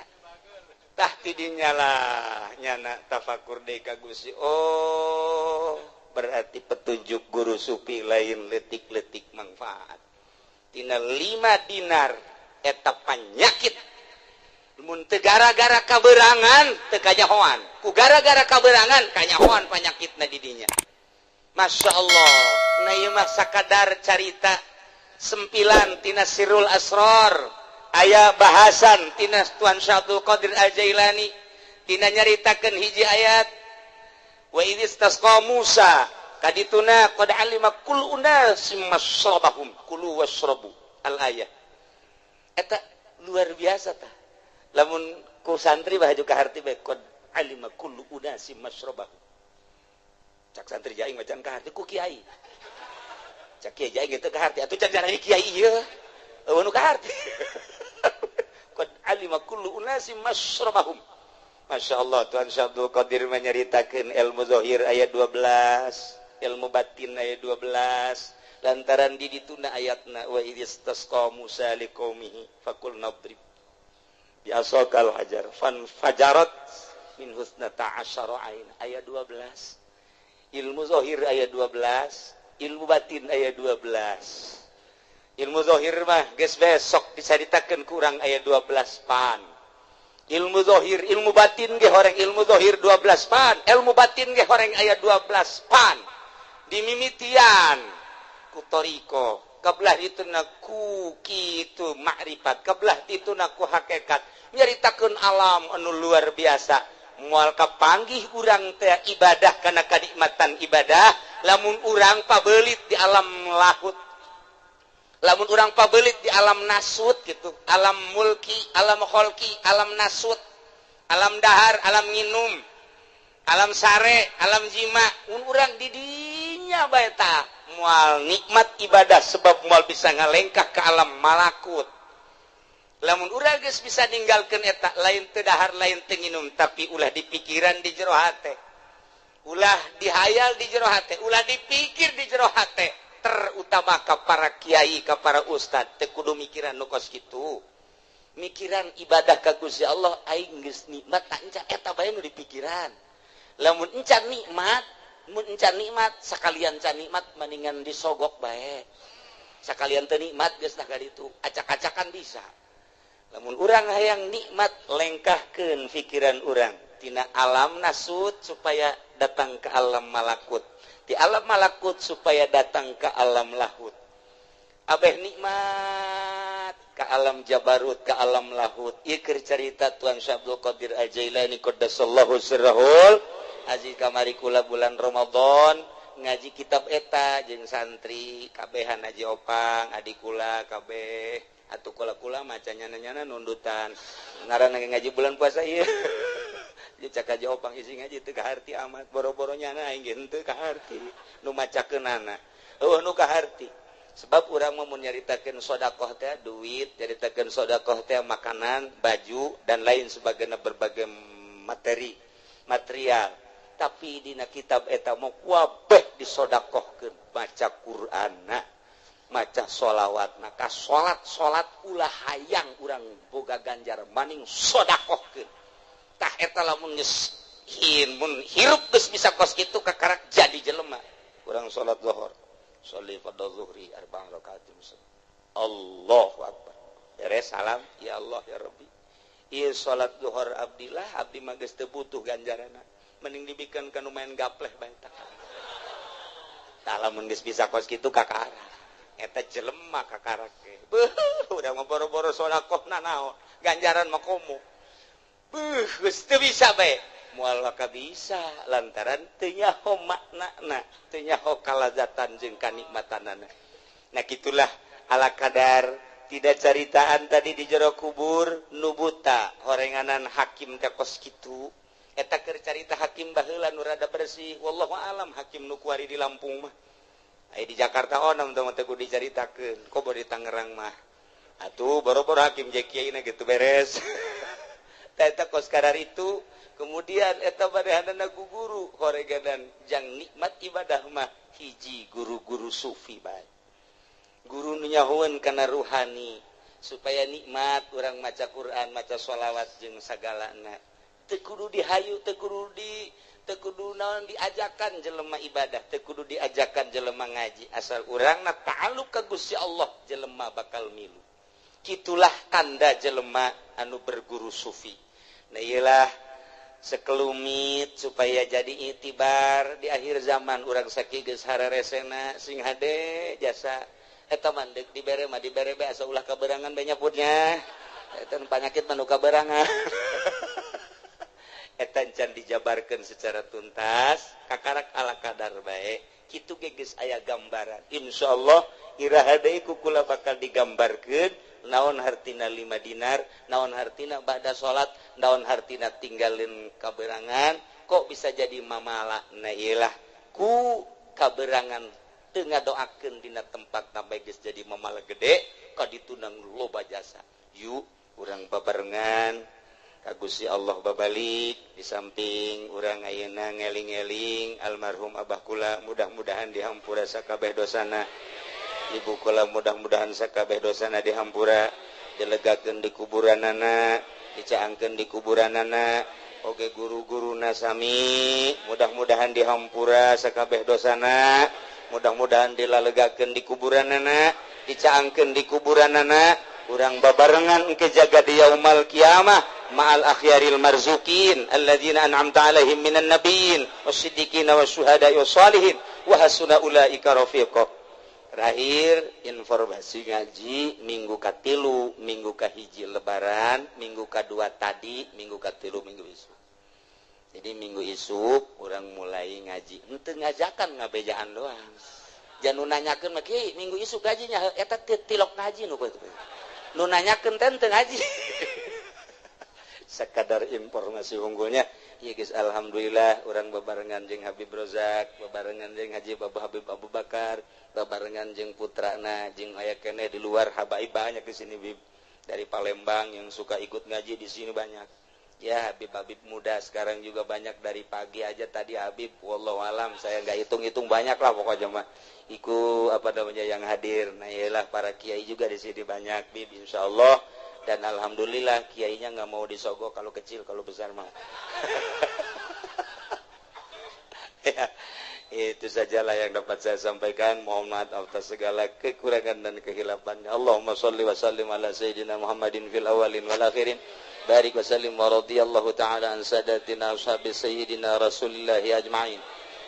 A: tah tidinya lah nyana tafakur deui ka Gusti. Oh berarti petunjuk guru sufi lain letik-letik manfaat tina 5 dinar eta panyakit mun teu gara-gara kaberangan teu kanyahoan ku gara-gara kaberangan kanyahoan panyakitna di dinya. Masya Allah na ieu mah sakadar carita sempilan tina Sirrul Asrar aya bahasan tina Tuan Syabdul Qadir Al-Jailani tina nyaritakeun hiji ayat wa idistasqa Musa kadituna qad alima kullu unasim mashrabahum kulu washrabu al ayat eta luar biasa tah lamun ku santri bahaju kaharti bae qad alima kullu unasim mashrabahum cak santri jaing macan kaharti ku kiai cak kiai jaing teu kaharti atuh can jarang kiai ieu eueuh nu kaharti qad alima kullu unasim mashrabahum. Masya Allah Tuhan Syabdul Qadir menyeritakan ilmu zahir ayat 12 ilmu batin ayat 12 lantaran di dituna ayatna wa idistasqa Musa liqaumihi faqul nadrib bi asaqal hajar fan fajarat min husnata asyara ain ayat 12 ilmu zahir ayat 12 ilmu batin ayat 12 ilmu zahir mah geus besok dicaritakeun kurang ayat 12 pan ilmu zahir ilmu batin ge horeng ilmu zahir 12 pan ilmu batin ge horeng aya 12 pan dimimitian ku toriko kabelah dituna ku kitu makrifat kabelah dituna ku hakikat nyaritakeun alam anu luar biasa moal kapanggih urang teh ibadah kana kanikmatan ibadah lamun urang pabelit di alam lahut lamun urang pabelit di alam nasut gitu alam mulki alam kholki alam nasut alam dahar alam nginum alam sare alam jima urang di dinya bae tah moal nikmat ibadah sebab moal bisa ngalengkah ke alam malakut lamun urang geus bisa ninggalkeun eta lain teu dahar lain teu nginum tapi ulah di pikiran di jero hate ulah dihayal di jero hate ulah dipikir di jero hate terutama ke para kiai ke para ustad teu kudu mikiran nu kos kitu mikiran ibadah ka Gusti Allah aing geus nikmat tak encan eta bae nu dipikiran lamun encan nikmat mun encan nikmat sakalian can nikmat mendingan disogok bae sakalian teu nikmat geus tah ka ditu acak-acakan bisa lamun urang hayang nikmat lengkahkeun pikiran urang tina alam nasut supaya datang ke alam malakut di alam malakut supaya datang ke alam lahut abeh nikmat ke alam jabarut ke alam lahut ieu keur carita Tuan Syabdul Qadir Al-Jailani qaddasallahu sirrahul aziz kamari kula bulan Ramadan ngaji kitab eta jeung santri kabehan Haji Opang adik kula kabeh atuh kula-kula maca nyana-nyana nundutan ngaranna ngaji bulan puasa ieu cak aja opang isi ngaji teu kaharti amat boro-boro nyana aing ge teu kaharti nu macakeunana eueuh nu kaharti sebab urang mah mun nyaritakeun sedekah teh duit nyaritakeun sedekah teh makanan baju dan lain sebagainya berbagai material tapi dina kitab eta mah kabeh disedekahkeun maca Qur'anna maca sholawatna ka salat ulah hayang urang boga ganjar maning sedekahkeun tah eta lamun geus mun hirup geus bisa kos kitu kakarak jadi jelema urang salat zuhur sholli fardhu zuhri 4 rakaat Allahu akbar beres salam ya Allah ya Rabbi ieu salat zuhur abdillah abdi mah geus teu butuh ganjaranna mending dibikeun ka nu main gapleh bae tah lamun geus bisa kos kitu kakarak eta jelema kakarak ge udah mah boro-boro sedekahna naon ganjaran mah komo geus teu bisa bae moal ka bisa lantaran teu nyaho maknana teu nyaho kalazatan jeung kanikmatanana nah kitulah ala kadar tidak caritaan tadi di jero kubur nu buta horenganan hakim teh kos kitu eta keur carita hakim baheula nu rada bersih wallahu alam hakim nu kuari di Lampung mah aya di Jakarta onam teh teu kudu dicaritakeun kobo di Tangerang mah atuh boro-boro hakim jeung kiai na gitu beres eta kos kadar itu kemudian eta badahanana ku guru horeganan jang nikmat ibadah mah hiji guru-guru sufi bae guru nu nyahoeun kana ruhani supaya nikmat urang maca Quran maca sholawat jeung sagalana teu kudu dihayu teu kudu naon diajakan jelema ibadah teu kudu diajakan jelema ngaji asal urangna ta'alluq ka Gusti Allah jelema bakal milu kitulah tanda jelema anu berguru sufi nah iyalah sekelumit supaya jadi itibar di akhir zaman urang sakieu geus hararesena sing hade jasa eta mandek dibere be asa ulah kaberangan be nyaputnya eta panyakit manu kaberangan eta can dijabarkeun secara tuntas kakarak ala kadar bae kitu ge geus aya gambaran insyaallah iraha deui kukula bakal digambarkeun naon hartina 5 dinar naon hartina ba'da salat naon hartina tinggalin kaberangan kok bisa jadi mamala nah iyalah ku kaberangan teu ngadoakeun dina tempat tambah geus jadi mamala gede ka ditunang loba jasa yuk urang babarengan ka Gusti Allah babalik di samping urang ayeuna ngeling-eling almarhum abah kula mudah-mudahan dihampura sakabeh dosana ibu kula mudah-mudahan sakabeh dosana dihampura dilegakeun di kuburanana dicaangkeun di kuburanana oge guru-guruna sami mudah-mudahan dihampura sakabeh dosana mudah-mudahan dilalegakeun di kuburanana dicaangkeun di kuburanana urang babarengan engke jaga di yaumal kiamah ma'al akhyaril marzukin alladzina an'amta alaihim minan nabiyyin wasiddiqin wasyuhada'i wassalihin wa hasuna ulaika rafiqa. Terakhir informasi ngaji minggu katilu minggu kahiji lebaran minggu kadua tadi minggu katilu minggu isuk jadi minggu isuk orang mulai ngaji henteu ngajakan ngabejaan doang jangan nanyakeun mah kieu minggu isuk gajinya eta tilok ngaji nu nanyakeun teh teu ngaji sekadar informasi unggulnya ya guys alhamdulillah orang babarengan jeung Habib Rozak babarengan jeung Haji Bapak Habib Abu Bakar babarengan jeung putrana jeung aya keneh di luar habaib banyak di sini Bib dari Palembang yang suka ikut ngaji di sini banyak ya Habib muda sekarang juga banyak dari pagi aja tadi Habib wallahu alam saya nggak hitung-hitung banyak lah pokoknya mah ikut apa namanya yang hadir nah iyalah para kiai juga di sini banyak Bib insyaallah dan alhamdulillah kiainya nggak mau disogok kalau kecil kalau besar mah ya itu sajalah yang dapat saya sampaikan mohon maaf atas segala kekurangan dan kehilafannya Allahumma sholli wa sallim ala sayyidina Muhammadin fil awalin wal akhirin barik wa sallim wa radiyallahu ta'ala an sadatina ashabi sayyidina rasulillahi ajma'in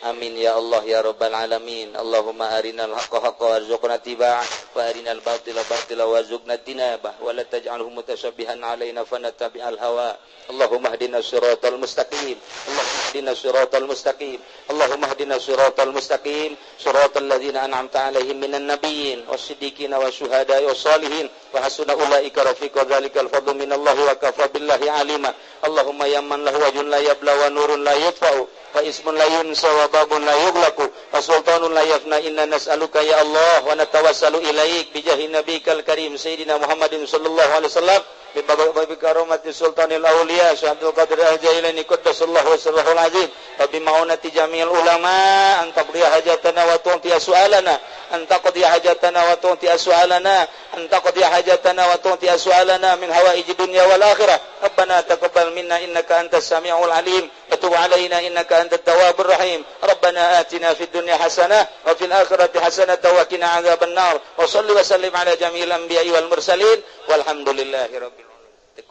A: amin ya Allah ya rabbal alamin Allahumma arinal haqqa haqqa warzuqna tiba'ah wa arinal batila batila warzuqna tinabah wa la taj'alhu mutashabbihan alaina fanatabi'al hawa Allahumma hdina siratal mustaqim Allahumma hdina siratal mustaqim Allahumma hdina siratal mustaqim siratal ladzina an'amta 'alaihim minan nabiyyin wasiddiqin wasyuhada'i wassalihin wa hasuna ulaika rafiqa dzalikal fadlu minallahi wa kafa billahi alima Allahumma ya man lahu wajhun la yabla wa nurun la yutfa'u wa ismun la yunsa wa babun la yughlaqu wa sultanun la yafna inna nas'aluka ya Allah wa natawassalu ilaik bi jahi nabikal karim sayyidina Muhammadin sallallahu alaihi wasallam bi babi karomati sultanil auliya syahadul qadir al-jailani qaddasallahu wasallahul azim wa bi maunati jami'il ulama an taqdiya hajatana wa tu'ti su'alana an taqdiya hajatana wa tu'ti su'alana an taqdiya hajatana wa tu'ti su'alana min hawaiji dunya wal akhirah rabbana taqabbal minna innaka antas samiul alim wa tub alaina innaka antat tawwabur rahim rabbana atina fid dunya hasanah wa fil akhirati hasanah wa qina adzaban nar wa shalli wa sallim ala jami'il anbiya'i wal mursalin walhamdulillahi rabbil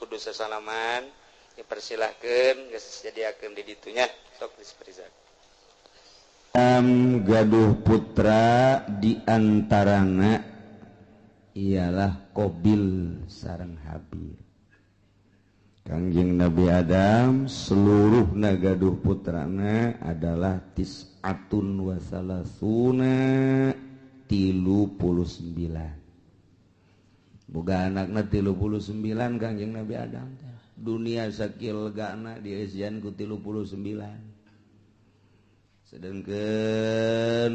A: kudu sasalaman dipersilahkeun geus disediakeun di ditunya sok disperizak
B: gaduh putra diantarana ialah Qabil sareng Habil Kangjeng Nabi Adam seluruhna gaduh putrana adalah tis'atun wa salasuna 39 boga anakna 39 Kangjeng Nabi Adam dunia sakil legana diesian ku 39 sedengkeun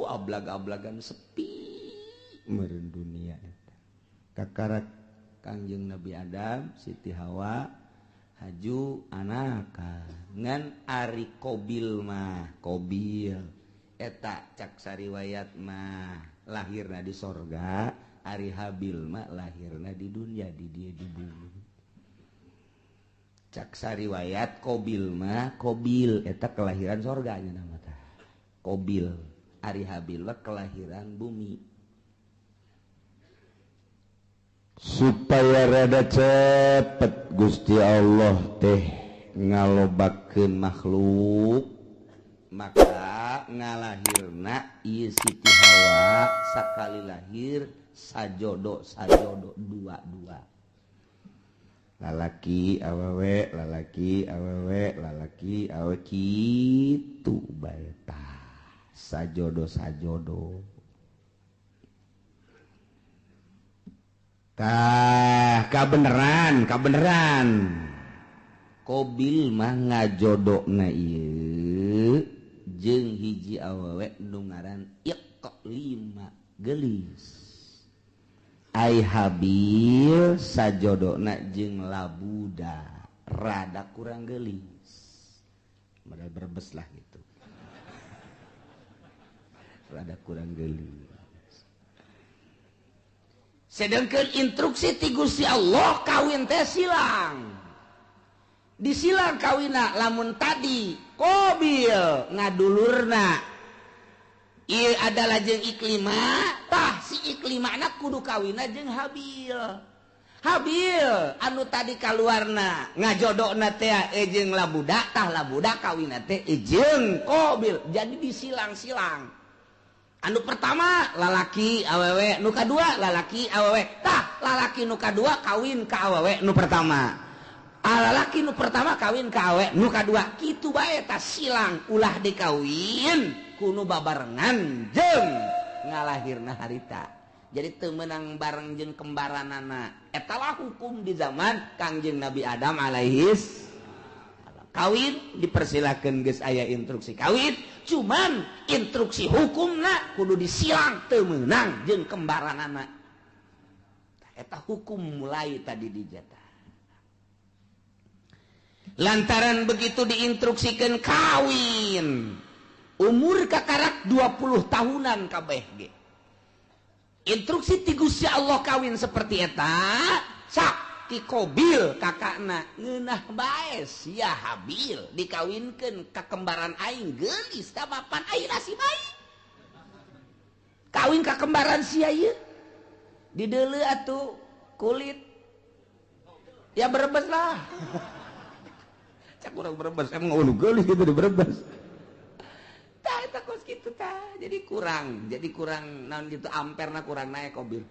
B: ablag-ablagan sepi meureun dunia kakarak Kangjeng Nabi Adam Siti Hawa haju anakan ngan ari Qabil mah Qabil eta cak sariwayat mah lahirna di sorga Ari Habil mah lahirna di dunia di dia di bumi. Cak sariwayat Qabil mah Qabil eta kelahiran sorganya nama tah. Qabil Ari Habil mah kelahiran bumi. Supaya rada cepet Gusti Allah teh ngalobakeun makhluk maka ngalahirna ieu Siti Hawa sakali lahir sajodo dua lalaki awewe kitu bae tah sajodo tah kabeneran Qabil mah ngajodokna ieu jeung hiji awewe nu ngaran Iqlima gelis. Ai Habil sajodona jeung Labuda rada kurang gelis. Modal berbes lah gitu. Rada kurang gelis. Sedangkan instruksi ti Gusti Allah kawin teh silang. Disilang kawina lamun tadi Qabil ngadulurna ieu adalah jeung Iklimah tah si Iklimah na kudu kawina jeung Habil anu tadi kaluarna ngajodona teh jeung Labuda tah Labuda kawina teh jeung Qabil jadi disilang-silang anu pertama lalaki awewe nu kadua lalaki awewe tah lalaki nu kadua kawin ka awewe nu pertama lalaki nu pertama kawin ka awewe nu kadua kitu bae tah silang ulah dikawin kuno babarengan jeung ngalahirna harita jadi teu meunang bareng jeung kembaranana etalah hukum di zaman Kangjeng Nabi Adam alaihis kawin dipersilakeun geus aya instruksi kawin cuman instruksi hukumna kudu disilang teu meunang jeung kembaranana eta hukum mulai tadi dijata lantaran begitu diinstruksikan kawin umur kakarak 20 tahunan kabeh ge. Instruksi ti Gusti Allah kawin seperti eta, sak ti Qabil kakakna ngeunah bae sia Habil dikawinkeun ka kembaran aing geulis ka mapan ayeuna si bayi. Kawin ka kembaran sia ieu. Dideuleu atuh kulit. Ya berebes lah. Cak urang berebes emang ulu geulis gitu di berebes. Tah eta kos kitu tah jadi kurang naon gitu amperna kurang naik Qabil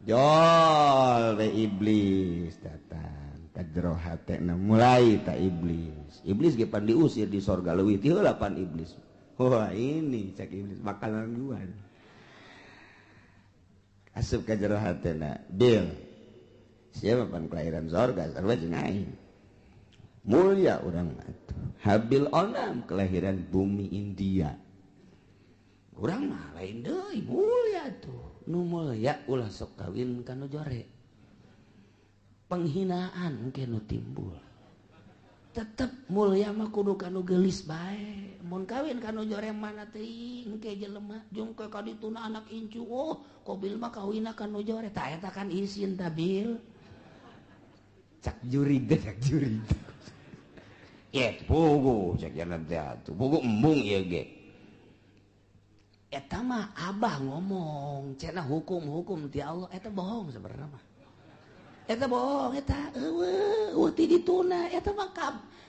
B: jol we iblis datang ka jero hatena mulai ta iblis ge pan diusir di sorga leuwih ti heula pan iblis wah ini cak iblis bakalan gua asup ka jero hatena bil siapa pan kelahiran sorga sarua jeung aing mulia urang atuh Habil onam kelahiran bumi India urang mah lain deui mulia tuh nu mulia ulah sok kawin kanu jore penghinaan engke nu timbul tetep mulia mah kudu kanu geulis bae mun kawin kanu jore mana teuing engke jelema jungke ka dituna anak incu oh Qabil mah kawinna kanu jore tah eta kan isin tabil cak jurig ya pugu cek jalan teatu pugu embung ieu ge eta mah abah ngomong cenah hukum ti Allah eta bohong sebenarnya mah eta bohong eta eueuh ti dituna eta mah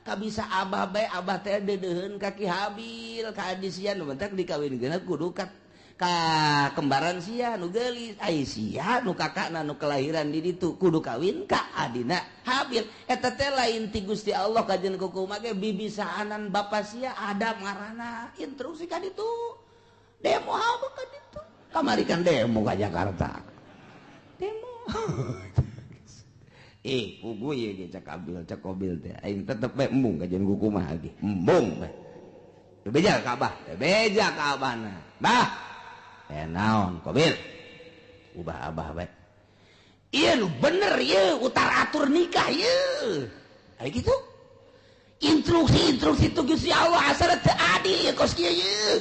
B: kabisa abah bae abah teh deudeuheun ka Ki Habil ka adisian nu mentek dikawinkeun kudu ka kembaran sia nu geulis ai sia nu kakakna nu kelahiran di ditu kudu kawin ka adina Habil eta teh lain ti Gusti Allah kajeun kumaha ge bibisaanan bapa sia Adam ngaranna instruksi ka ditu demo apa ka ditu kamari kan demo ka Jakarta demo pugu ieu ge cak Qabil teh aing tetep bae embung kajeun kumaha ge embung bae beja ka abahna bah naon Qabil ubah abah bae iya nu bener ieu utar atur nikah ieu aya kitu instruksi tu Gusti Allah asal teu adil ieu kos kieu ieu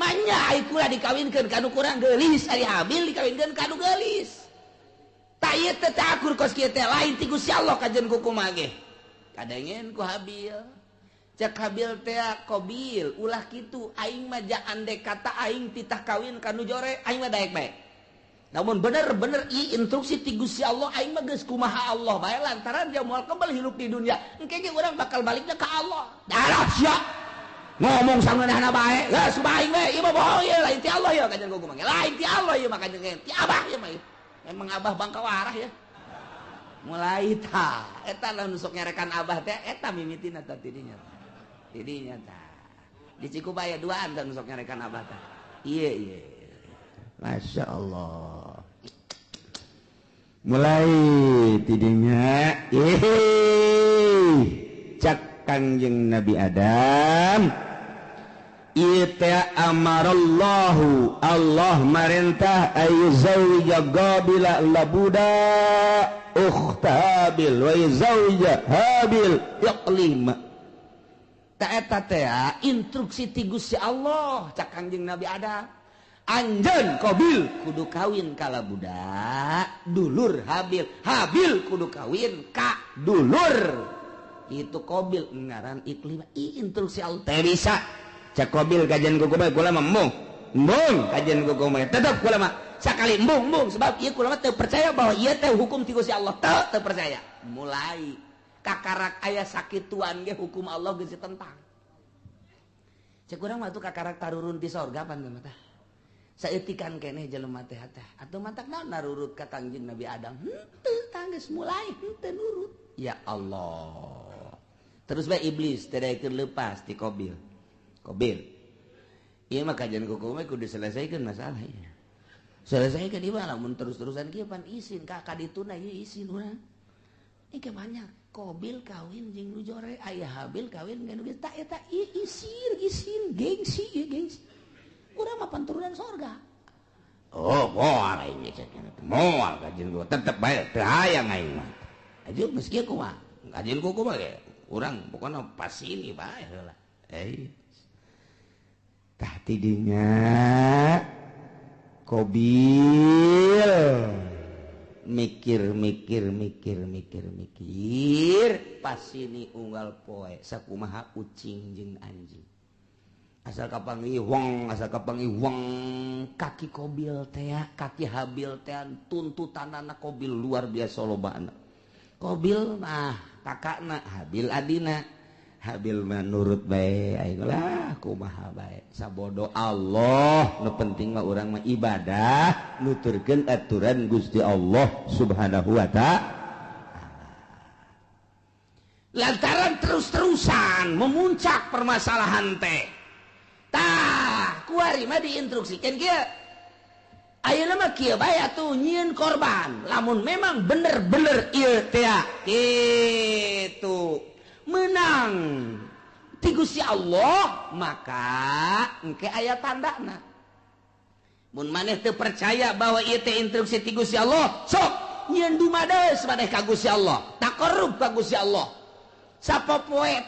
B: manya kula dikawinkeun kanu kurang geulis ari Habil dikawinkeun kanu geulis ta ieu teh akur kos kieu teh lain ti Gusti Allah kajen kukumaha ge kadengen ku Habil cek Habil teh Qabil ulah kitu aing mah jaan dek kata aing titah kawin kanu jore aing mah daek bae namun bener-bener instruksi ti Gusti Allah aing mah geus kumaha Allah bae lantaran dia moal kembali hidup di dunia engke ge urang bakal baliknya ka Allah darah sia ngomong sangeunahna bae geus baing we ieu mah bohong ye lain ti Allah ya kajen kumaha ge lain ti Allah ya maka jeung ti Abah ya mah emang Abah bangka warah ya mulai ta eta nu sok nyarekan Abah teh eta mimitina teh tidinya tah di Cikubaya duaan teh nu sok nyarekan Abah teh ieu Masya Allah mulai tidinya cak Kangjeng Nabi Adam ita amarallahu Allah marintah ayu zawija Qabila labuda ukhta Habil wa zawija Habil iqlima ta eta teh instruksi ti Gusti Allah cak Kangjeng Nabi Adam anjeun Qabil kudu kawin kala budak dulur Habil Habil kudu kawin ka dulur itu Qabil ngaran iqlima instruksi Allah teh bisa cak Qabil kajian kukumaha kula mah embung kajian kukumaha tetep kula mah sakali embung sebab ieu kula mah teu percaya bahwa ieu teh hukum ti Gusti Allah teu percaya mulai kakarak aya sakituan ge hukum Allah geus ditentang cek urang mah tuh kakarak tarurun ti sorga pan mah tah saeutikan keneh jelema teh atuh mantak naon narurut ka Kangjeng Nabi Adam henteu tanggeus mulai henteu nurut ya Allah terus bae iblis teh daekeun leupas ti Qabil ieu mah kajian kukumaha kudu selesaikeun masalah ieu selesaikeun ieu mah lamun terus-terusan kieu pan isin ka dituna ieu isin urang ieu banyak Qabil kawin jeung nu jore aya Habil kawin jeung nu ta eta isin gengsi ieu gengsi urang mah panturunan sorga oh moal aing cenah moal kajian gua tetep bae teu hayang aing mah aju geus kieu kumaha kajian kukumaha ge urang pokona pas ini bae heula tah tidinya Qabil mikir pas ini unggal poe sakumaha ucing jeung anjing asal kapanggih wong kaki Qabil teh kaki Habil teh tuntutanana Qabil luar biasa lobana Qabil mah kakakna Habil adina Habil mah nurut bae aing lah kumaha bae sabodo Allah nu penting mah urang mah ibadah nuturkeun aturan Gusti Allah Subhanahu wa ta'ala lantaran terus-terusan memuncak permasalahan teh tah kuari mah diinstruksikeun kieu ayeuna mah kieu bae atuh nyieun korban lamun memang bener-bener ieu teh kitu menang ti Gusti Allah maka engke aya tandana mun maneh teu percaya bahwa ieu teh instruksi ti Gusti Allah sok nyieun dumades maneh ka Gusti Allah taqarrub ka Gusti Allah sapopoe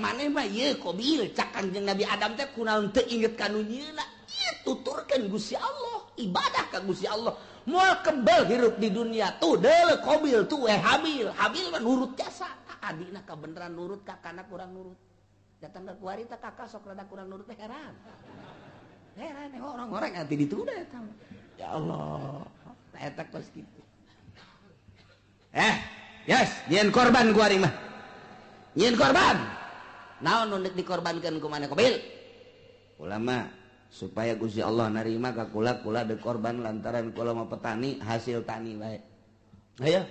B: maneh mah ieu Qabil cak Kangjeng Nabi Adam teh kunaon teu inget kanu nyieunna ieu tuturkeun Gusti Allah ibadah ka Gusti Allah moal kembal hirup di dunia tuh deuleu Qabil tuh Habil mah nurut jasa adina kabeneran nurut kakana kurang nurut datang ke kuari teh kakak sok rada kurang nurut heran orang-orang nanti ditunda eta ya Allah eta kos kitu yes nyieun korban kuari mah nyieun korban naon nu dikorbankeun ku maneh Qabil ulama supaya Gusti Allah narima ka kula de korban lantaran kula mah petani hasil tani bae ayo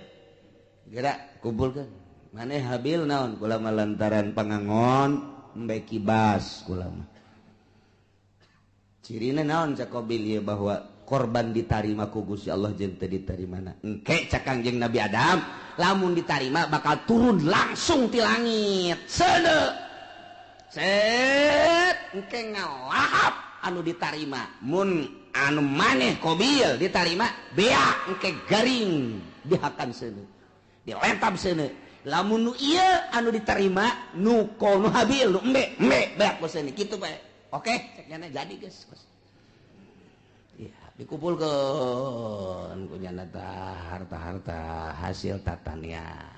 B: geura kumpulkeun maneh Habil naon kula mah lantaran pangangon embe kibas kula mah cirina naon cak Qabil ieu bahwa korban ditarima ku Gusti Allah jeung teu ditarimana engke cak Kangjeng Nabi Adam lamun ditarima bakal turun langsung ti langit seuneu set engke ngalahap anu ditarima mun anu maneh Qabil ditarima bea engke garing dihakan seuneu diletab seuneu lamun nu ieu anu ditarima nu kono Habil nu embe beak boseni kitu bae oke ceknya jadi guys. Ya, dikumpulkan kunyana harta-harta hasil tatanian.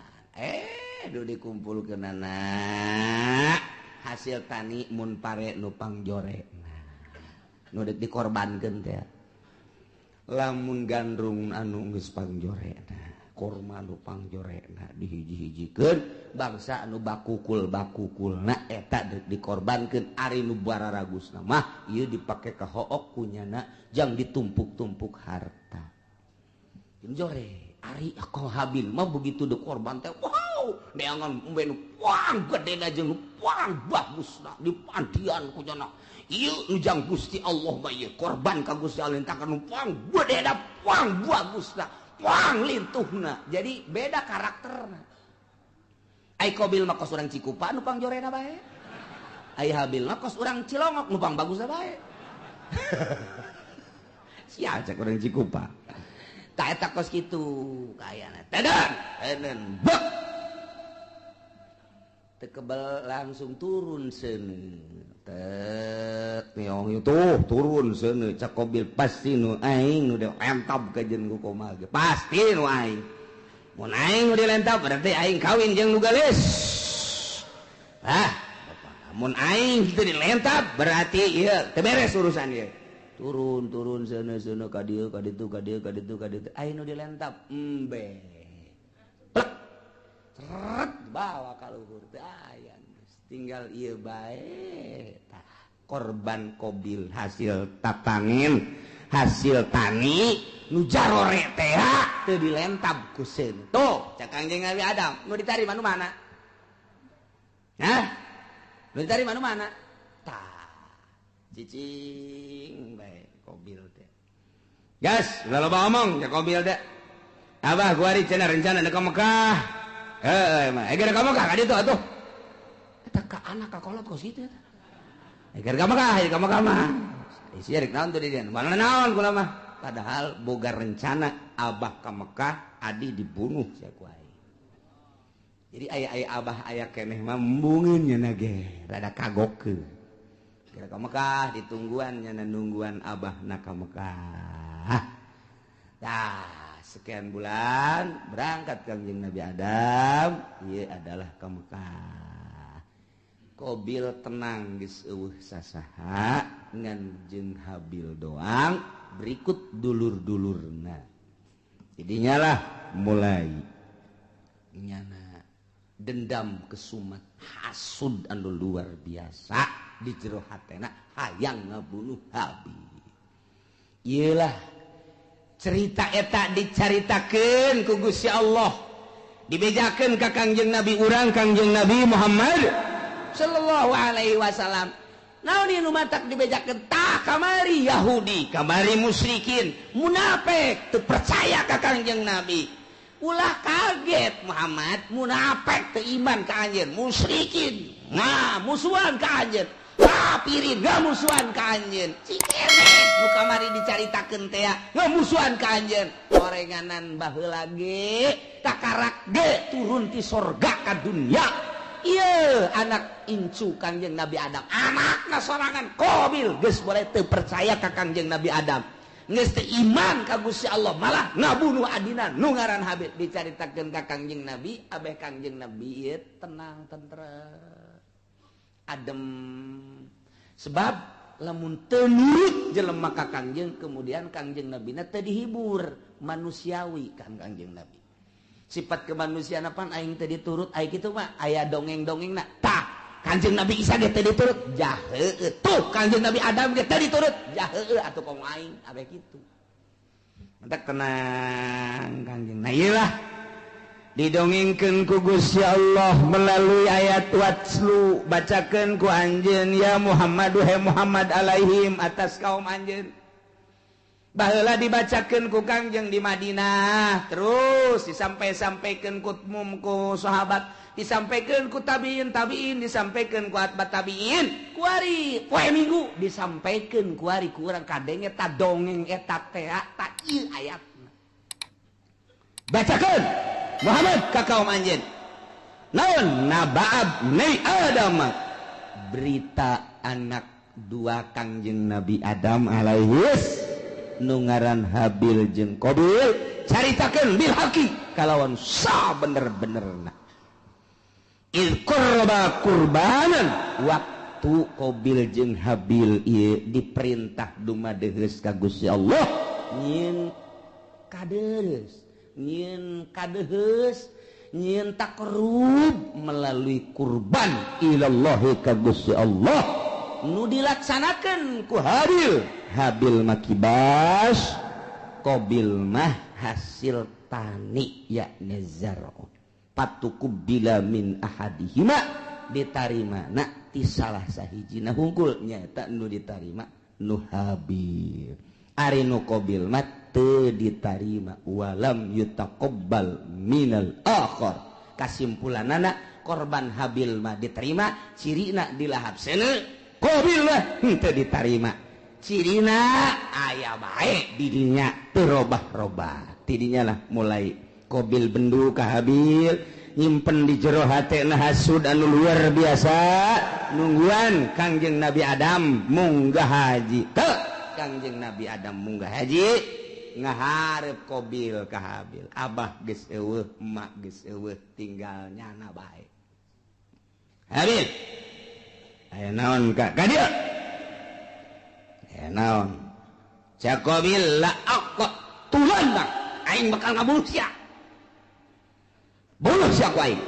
B: Dikumpulkeun anak hasil tani mun pare nu pangjore. Nu dikorbankeun teh. Lamun gandrung anu geus pangjorena, kurma nu pangjorena dihiji-hijikeun, bangsa anu bakukulna eta dikorbankeun ari nu bararagusna mah ieu dipake ka hook kunyana jang ditumpuk-tumpuk harta. Jore ari akal Habil mah begitu dikorban teh wow, neangan umbe nu puang gedena jeung nu puang bagusna dipantian kunyana. Ieu nu jang Gusti Allah mah ieu korban ka Gusti Allah tah nu puang gedena puang bagusna. Wang lintuhna jadi beda karakterna. Ai Qabil mah kos urang Cikupa nu pangjorena bae. Ai Habil mah kos urang Cilongok nu pang bagusna bae. Sia cek urang Cikupa. Tah eta kos kitu kayana. Teden bek. Teu kebal langsung turun seuneu. Tet neong itu turun seuneu cak Qabil pasti nu aing nu dilentab ka jeung ku komaha ge. Pasti nu aing. Mun aing nu dilentab berarti aing kawin jeung nu gelis. Mun aing teu dilentab berarti ieu teu beres urusan ieu. Turun seuneu ka dieu ka ditu ka dieu ka ditu ka ditu. Aing nu dilentab embe. Plek. Ceret bawa ka luhur teh aya. Tinggal ieu bae tah korban Qabil hasil tatangin hasil tani nu jarore teh teu dilentab ku seun. Tuh cak Kangjeng Nabi Adam nu ditarima nu mana? Hah? Nu ditarima nu mana? Tah cicing bae Qabil teh. Gas, udah loba ngomong ya Qabil teh. Abah gua ari cenah rencana ka Mekah. Mah eger ka Mekah ka ditu atuh. Eta ka anak ka kolot kos kitu eta. Eger ka Mekah mah. Isi rek naon tuh di dieu. Mana naon kula mah. Padahal boga rencana abah ka Mekah adi dibunuh sia ku aing. Jadi aya abah aya keneh mah embungeun nya ge rada kagokeun. Eger ka Mekah ditungguan nya nungguan abah na ka Mekah. Dah sekian bulan berangkat Kangjeng Nabi Adam, ieu adalah ka Mekah. Qabil tenang geus eueuh sasaha ngan jeung Habil doang berikut dulur-dulurna. Jadinya lah mulai nyana dendam kesumat hasud anu luar biasa di jero hatena hayang ngabunuh Habil. Ieulah cerita eta dicaritakeun ku Gusti Allah dibejakeun ka Kangjeng Nabi urang Kangjeng Nabi Muhammad sallallahu alaihi wasallam. Naon ieu nu matak dibejakeun tah kamari Yahudi, kamari musyrikin, munafik teu percaya ka Kangjeng Nabi. Ulah kaget Muhammad, munafik teu iman ka anjeun, musyrikin musuhan ka anjeun, kafirin musuhan ka anjeun. Cikene nu kamari dicaritakeun teh musuhan ka anjeun. Gorenganan baheula ge takarak ge turun ti sorga ka dunya. Iya anak incu Kangjeng Nabi Adam, anakna sorangan Qabil geus boleh teu percaya ka Kangjeng Nabi Adam, geus teu iman ka Gusti Allah, malah ngabunuh adina nu ngaran Habil. Dicaritakeun ka Kangjeng Nabi, abeh Kangjeng Nabi ieu tenang tentrem adem. Sebab lamun teu nurut jelema ka Kangjeng, kemudian Kangjeng Nabina teu dihibur, manusiawi kan Kangjeng Nabi. Sifat kemanusiaan apaan aing teu diturut aya kitu mah aya dongeng-dongengna. Tah Kanjeng Nabi Isa ge teu diturut, jah heueuh. Tuh Kanjeng Nabi Adam ge teu diturut, jah heueuh atuh komo aing abe kitu. Mantap tenang Kanjeng. Nah iyalah didongengkeun ku Gusti Allah melalui ayat watslu bacakeun ku anjeun ya Muhammad he Muhammad alaihim atas kaum anjeun. Baheula dibacakeun ku Kangjeng di Madinah, terus disampai-sampaikeun ku sahabat, disampaikeun ku tabiin, disampaikeun ku atbat tabiin, ku ari poe Minggu disampaikeun ku ari ku urang kadenge ta dongeng eta teh ta ieu ayatna. Bacakeun Muhammad ka kaum anjeun. Naon naba'ab ni Adam, berita anak dua Kangjeng Nabi Adam alaihis nu ngaran Habil jeung Qabil caritakeun bil haqi kalawan sabener-benerna il qurba qurbanan waktu Qabil jeung Habil ieu diperintah dumadeheus ka Gusti Allah nyieun kadeheus nyieun takrub melalui kurban ilallahi ka Gusti Allah nu dilaksanakeun ku Habil makibas Qabil mah hasil tani yakni zar'u patukubila min ahadihima ditarima na ti salah sahijina hungkul nyaeta nu ditarima nu Habil ari nu Qabil mah teu ditarima walam yutaqabbal minal akhar kasimpulanana korban Habil mah diterima cirina dilahap seuneu Qabil mah teu ditarima cirina aya bae di dinya teu robah-robah ti dinya lah mulai Qabil bendu ka Habil nyimpen di jero hatena hasud anu luar biasa nungguan Kangjeng Nabi Adam munggah haji teu Kangjeng Nabi Adam munggah haji ngaharep Qabil ka Habil abah geus eueuh emak geus eueuh tinggal nyana bae Habil aya naon ka dieu aya naon cak Qabil la aqqa tulan aing bakal ngabunuh sia bunuh sia ku aing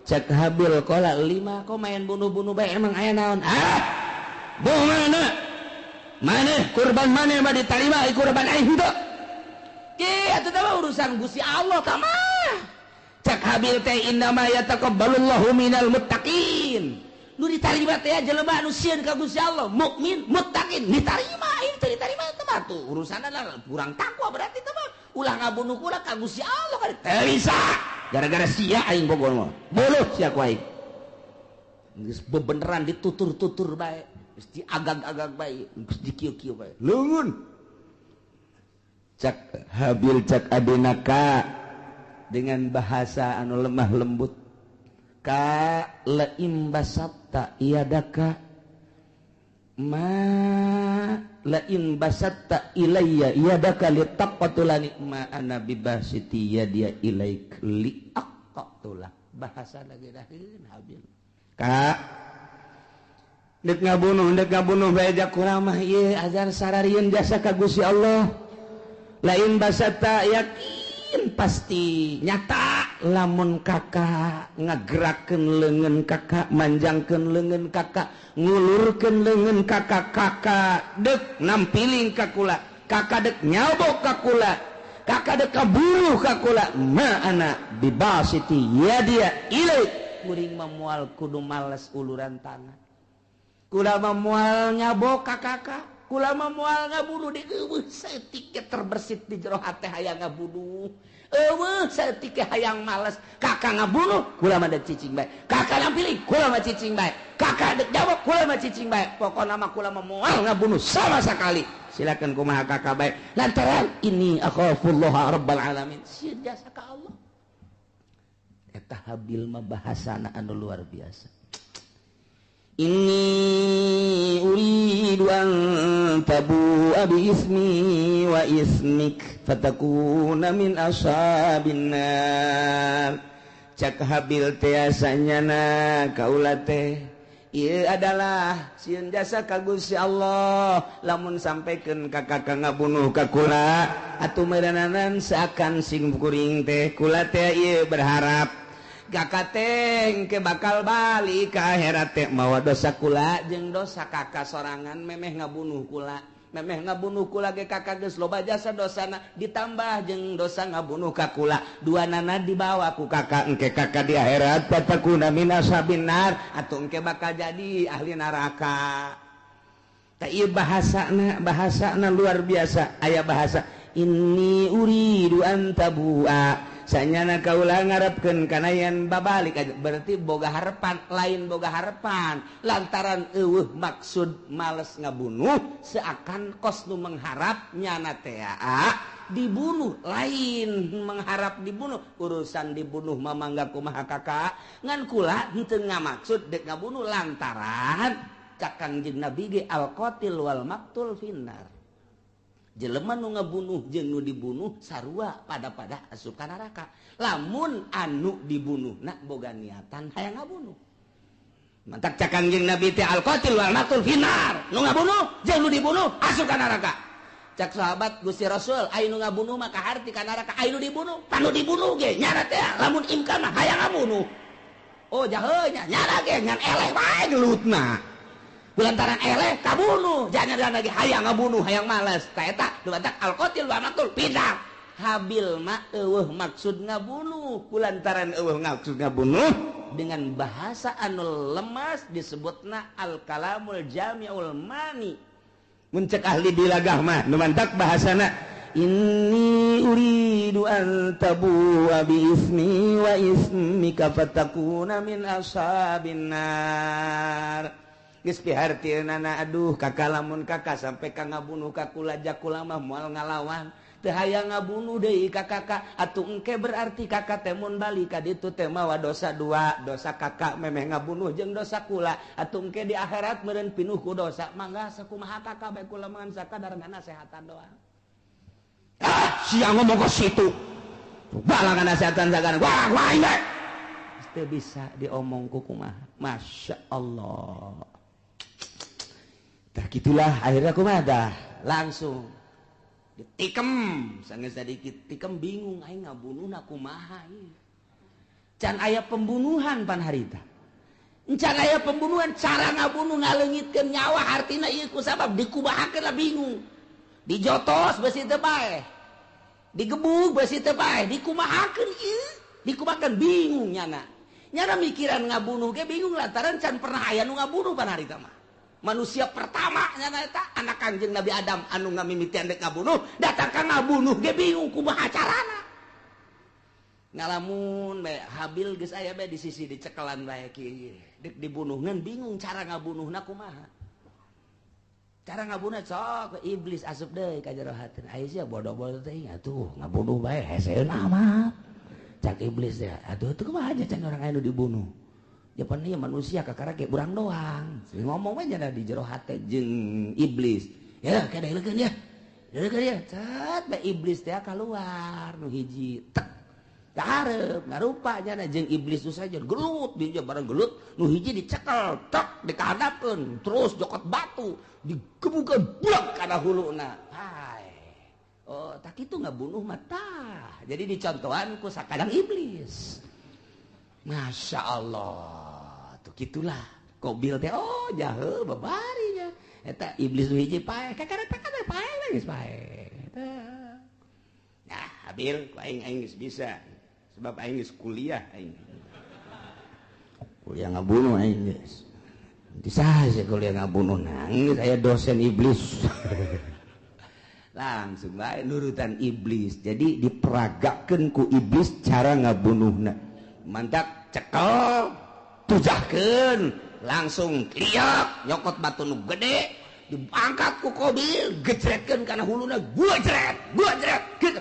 B: cak Habil qala 5 kok main bunuh-bunuh bae emang aya naon bagaimana mana kurban mana mah ditarima kurban aing henteu ge atuh teh urusan Gusti Allah tah mah cak Habil teh innama yataqabbalullahu minal muttaqin nu ditarima teh jelema anu sieun ka Gusti Allah mukmin muttaqin ditarima aing teh ditarima teh mah tuh urusanna lah kurang takwa berarti teh mah ulah ngabunuh kula ka Gusti Allah kan teu bisa gara-gara sia aing bogor mah boluh sia ku aing geus bebeneran ditutur-tutur bae mesti agak-agak baik mesti kieu-kieu baik leungeun cak Habil cak adenaka dengan bahasa anu lemah lembut ka laim basatta iyadaka ma lain basatta ilayya iyadaka litaqatulani ma ana bibasiti yadiya ilaik li aqatullah bahasa lagi daheun Habil ka dek ngabunuh bae jak kurang mah ieu ajar sararieun jasa ka Gusti Allah lain basata yakin pasti nyata lamun kakak ngagerakeun leungeun kakak manjangkeun leungeun kakak ngulurkeun leungeun kakak dek nampiling ka kula kakak dek nyabok ka kula kakak dek kabunuh ka kula ma ana bibasiti yadia ilaik kuring memual kudu males uluran tangan kula memual nyabok ka kakak kula memual ngabunuh di eueuh saeutik terbersit di jero hate hayang ngabunuh eueuh saeutik hayang males kakak ngabunuh kula mah dek cicing bae kakak nampilih kula mah cicing bae kakak dek jawab kula mah cicing bae pokona mah kula memual ngabunuh sama sekali silakan kumaha kakak bae lantaran ini akhafullah rabbal alamin sieun jasa ka Allah eta Habil mah bahasana anu luar biasa inni uridu an tabu abi ismi wa ismik fatakuna min ashabin nar cak Habil teh asanyana kaula teh ieu adalah sieun jasa ka Gusti Allah lamun sampekeun ka kakak ngabunuh ka kula atuh meureunanan seakan sing kuring teh kula teh ieu berharap kakak teh ke bakal balik ke akhirat teh mawa dosa kula jeung dosa kakak sorangan memeh ngabunuh kula ge kakak geus loba jasa dosana ditambah jeung dosa ngabunuh ka kula duanana dibawa ku kakak engke kakak di akhirat fatakuna min ashabin nar atuh engke bakal jadi ahli neraka tah ieu bahasana luar biasa aya bahasa inni uridu an tabua sanyana kaula ngarepkeun kana yen babalik berarti boga harepan lain boga harepan lantaran eueuh maksud males ngabunuh seakan kos nu mengharap nyana teh dibunuh lain mengharap dibunuh urusan dibunuh mah mangga kumaha kakak ngan kula henteu ngamaksud dek ngabunuh lantaran cak Kangjeng Nabi ge al-qatil wal maqtul finnar. Jelema nu ngabunuh jeung nu dibunuh sarua pada asup ka neraka. Lamun anu dibunuhna boga niatan hayang ngabunuh. Mantak cak Kangjeng Nabi teh al-qatil wal maqtul finnar. Nu ngabunuh jeung nu dibunuh asup ka neraka. Cak sahabat Gusti Rasul, aya nu ngabunuh mah kaharti ka neraka, aya nu dibunuh, panu dibunuh ge nyana teh lamun imkan mah hayang ngabunuh. Oh jaheunya nyana ge ngan eleh wae gelutna. Kulantaran eleh kabunuh, jangan lagi hayang ngabunuh, hayang males. Ka eta dumadak al-qatil wa maqtul pindah. Habil mah eueuh maksud ngabunuh, kulantaran eueuh maksud ngabunuh dengan bahasa anu lemas disebutna al-kalamul jami'ul mani. Mun cek ahli dilagah mah nu mantak bahasana inni uridu an tabu'a bi ismi wa ismika fatakuna min ashabin nar. Geus pihartieunana aduh kakak lamun kakak sampai ka ngabunuh ka kula jakula mah moal ngalawan teu hayang ngabunuh deui ka kakak atuh engke berarti kakak teh mun bali ka ditu teh mawa dosa dua, dosa kakak memeh ngabunuh jeung dosa kula atuh engke di akhirat meureun pinuh ku dosa mangga sakumaha kakak bae kula mangan sakadar nasehatan doang. Sia ngomong ke situ balangan nasehatan sakadar wah ini teu bisa diomong ku kumaha. Masya Allah. Tah gitulah akhirnya kumaha dah langsung ditikem sangeus sadikit tikem bingung aing ngabunuhna kumaha ieu. Can aya pembunuhan pan harita. Can aya pembunuhan cara ngabunuh ngaleungitkeun nyawa artina ieu ku sabab dikubahakeun lah bingung. Dijotos beusi teu bae. Digebug beusi teu bae, dikumahakeun ieu. Dikumahakeun bingung nyana. Nyana mikiran ngabunuh ge bingung lantaran can pernah aya nu ngabunuh pan harita mah. Manusia pertama nyana eta anak Kangjeng Nabi Adam anu ngamimitian dek ngabunuh datang ka ngabunuh ge bingung kumaha carana. Ngalamun bae Habil geus aya bae di sisi dicekelan bae kieu dek dibunuhkeun bingung cara ngabunuhna kumaha. Cara ngabunuhna sok iblis asup deui ka jero hateun. Aya sia bodoh-bodoh teh atuh ngabunuh bae heseun amat. Cak iblis teh atuh teu kumaha aja can urang anu dibunuh. Japan ieu manusia kakara ge urang doang. Ngomong we nya di jero hate jeung iblis. Ya kadeulekeun ya. Deulekeun ya. Cat bae iblis teh kaluar nu hiji tek. Kahareup ngarupa nya jeung iblis tu saja gelut di bareng gelut nu hiji dicekel tek dikahadapkeun terus jokot batu digebukeun blek kana huluna. Hai. Oh, tak kitu ngabunuh mah tah. Jadi dicontohan ku sakadang iblis. Masya Allah tuh gitulah Qabil teh oh jaheu babarinya eta iblis nu hiji pae kakara pae geus pae nah Habil ku aing geus bisa sebab aing geus kuliah aing kuliah ngabunuh aing geus disaha kuliah ngabunuh nangis aya dosen iblis langsung bae nurutan iblis jadi diperagakeun ku iblis cara ngabunuhna mantak cekel tujahkeun langsung liak nyokot batu nu gede diangkat ku Qabil gecretkeun kana huluna gua jret gitu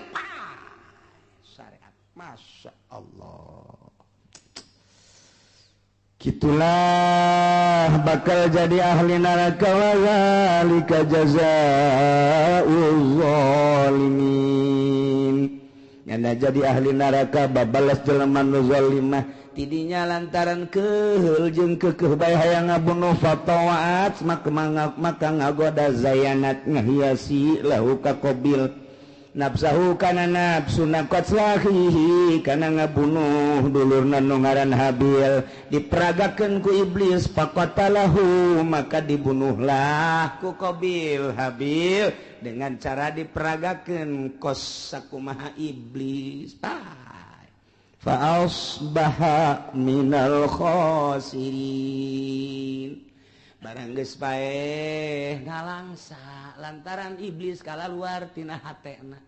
B: syariat Masya Allah gitulah bakal jadi ahli neraka wa zalika jazaa'uz zalimin. Nyana jadi ahli neraka babalas jelema nu zalimah tidinya lantaran keheul jeung keukeuh bae hayang ngabunuh fatawaat maka ngagoda zayanat ngahiasi lahu ka Qabil nafsahu kana nafsuna qatlahihi kana ngabunuh dulurna nu ngaran Habil diperagakeun ku iblis faqatalahu maka dibunuhlah ku Qabil Habil dengan cara diperagakeun kos sakumaha iblis fa asbaha minal khasirin barang geus paeh ngalangsa lantaran iblis kalaluar tina hatena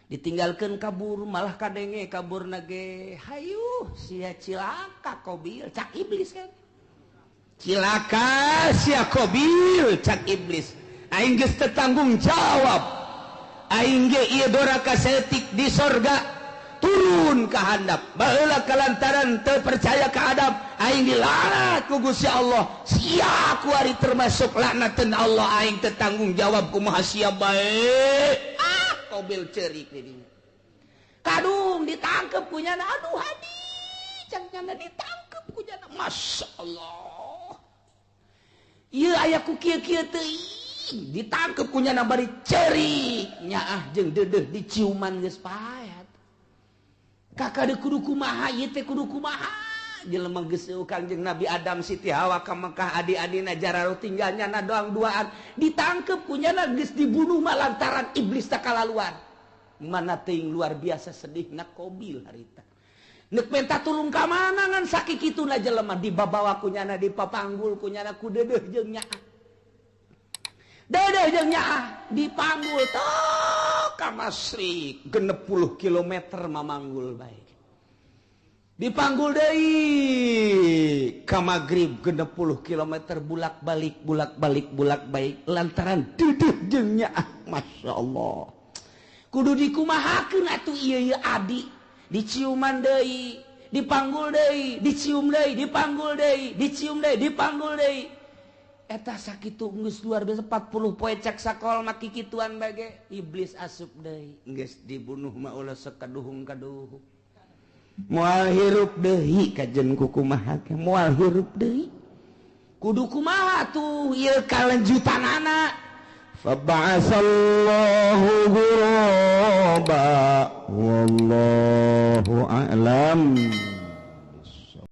B: ditinggalkeun kabur malah kadenge kaburna ge hayu sia cilaka Qabil cak iblis kan cilaka sia Qabil cak iblis aing geus teu tanggung jawab aing ge ieu doraka setik di sorga turun ka handap baheula kalantaran teu percaya ka Adam aing dilanat ku Gusti Allah sia ku ari termasuk laknatan Allah aing teu tanggung jawab kumaha sia bae kobil ceurik di dinya kadung ditangkep ku nyana aduh hadi can nyana ditangkep ku nyana masyaallah ieu aya ku kieu-kieu teuing ditangkep ku nyana bari ceurik nyaah jeung deudeuh diciuman geus paet kakade kudu kumaha ieu teh kudu kumaha jelema geus Kangjeng Nabi Adam Siti Hawa ka Mekah adi-adina jararo tinggalnya na doang duaan ditangkep kunyana geus dibunuh mah lantaran iblis tak kalaluan mana teuing luar biasa sedihna Qabil harita neuk minta tulung ka mana ngan sakikituna jelema dibabawa kunyana dipapanggul kunyana ku deudeuh jeung nyaah deudeuh jeung nyaah dipanggul tok ka Masrik 60 kilometer mamanggul bae dipanggul deui ka Magrib 60 km bulak-balik lantaran deudeuh jeung nyaah masyaallah kudu dikumahakeun atuh ieu adi diciuman deui dipanggul deui dicium deui dipanggul deui dicium deui dipanggul deui eta sakitu geus luar biasa 40 poe cek sakol maki kituan bage iblis asup deui geus dibunuh mah ulah sakaduhung-kaduhung moal hirup deui kajen kumaha ke moal hirup deui kudu kumaha tuh ieu kalanjutanana fa ba'asallahu ghuraba wallahu a'lam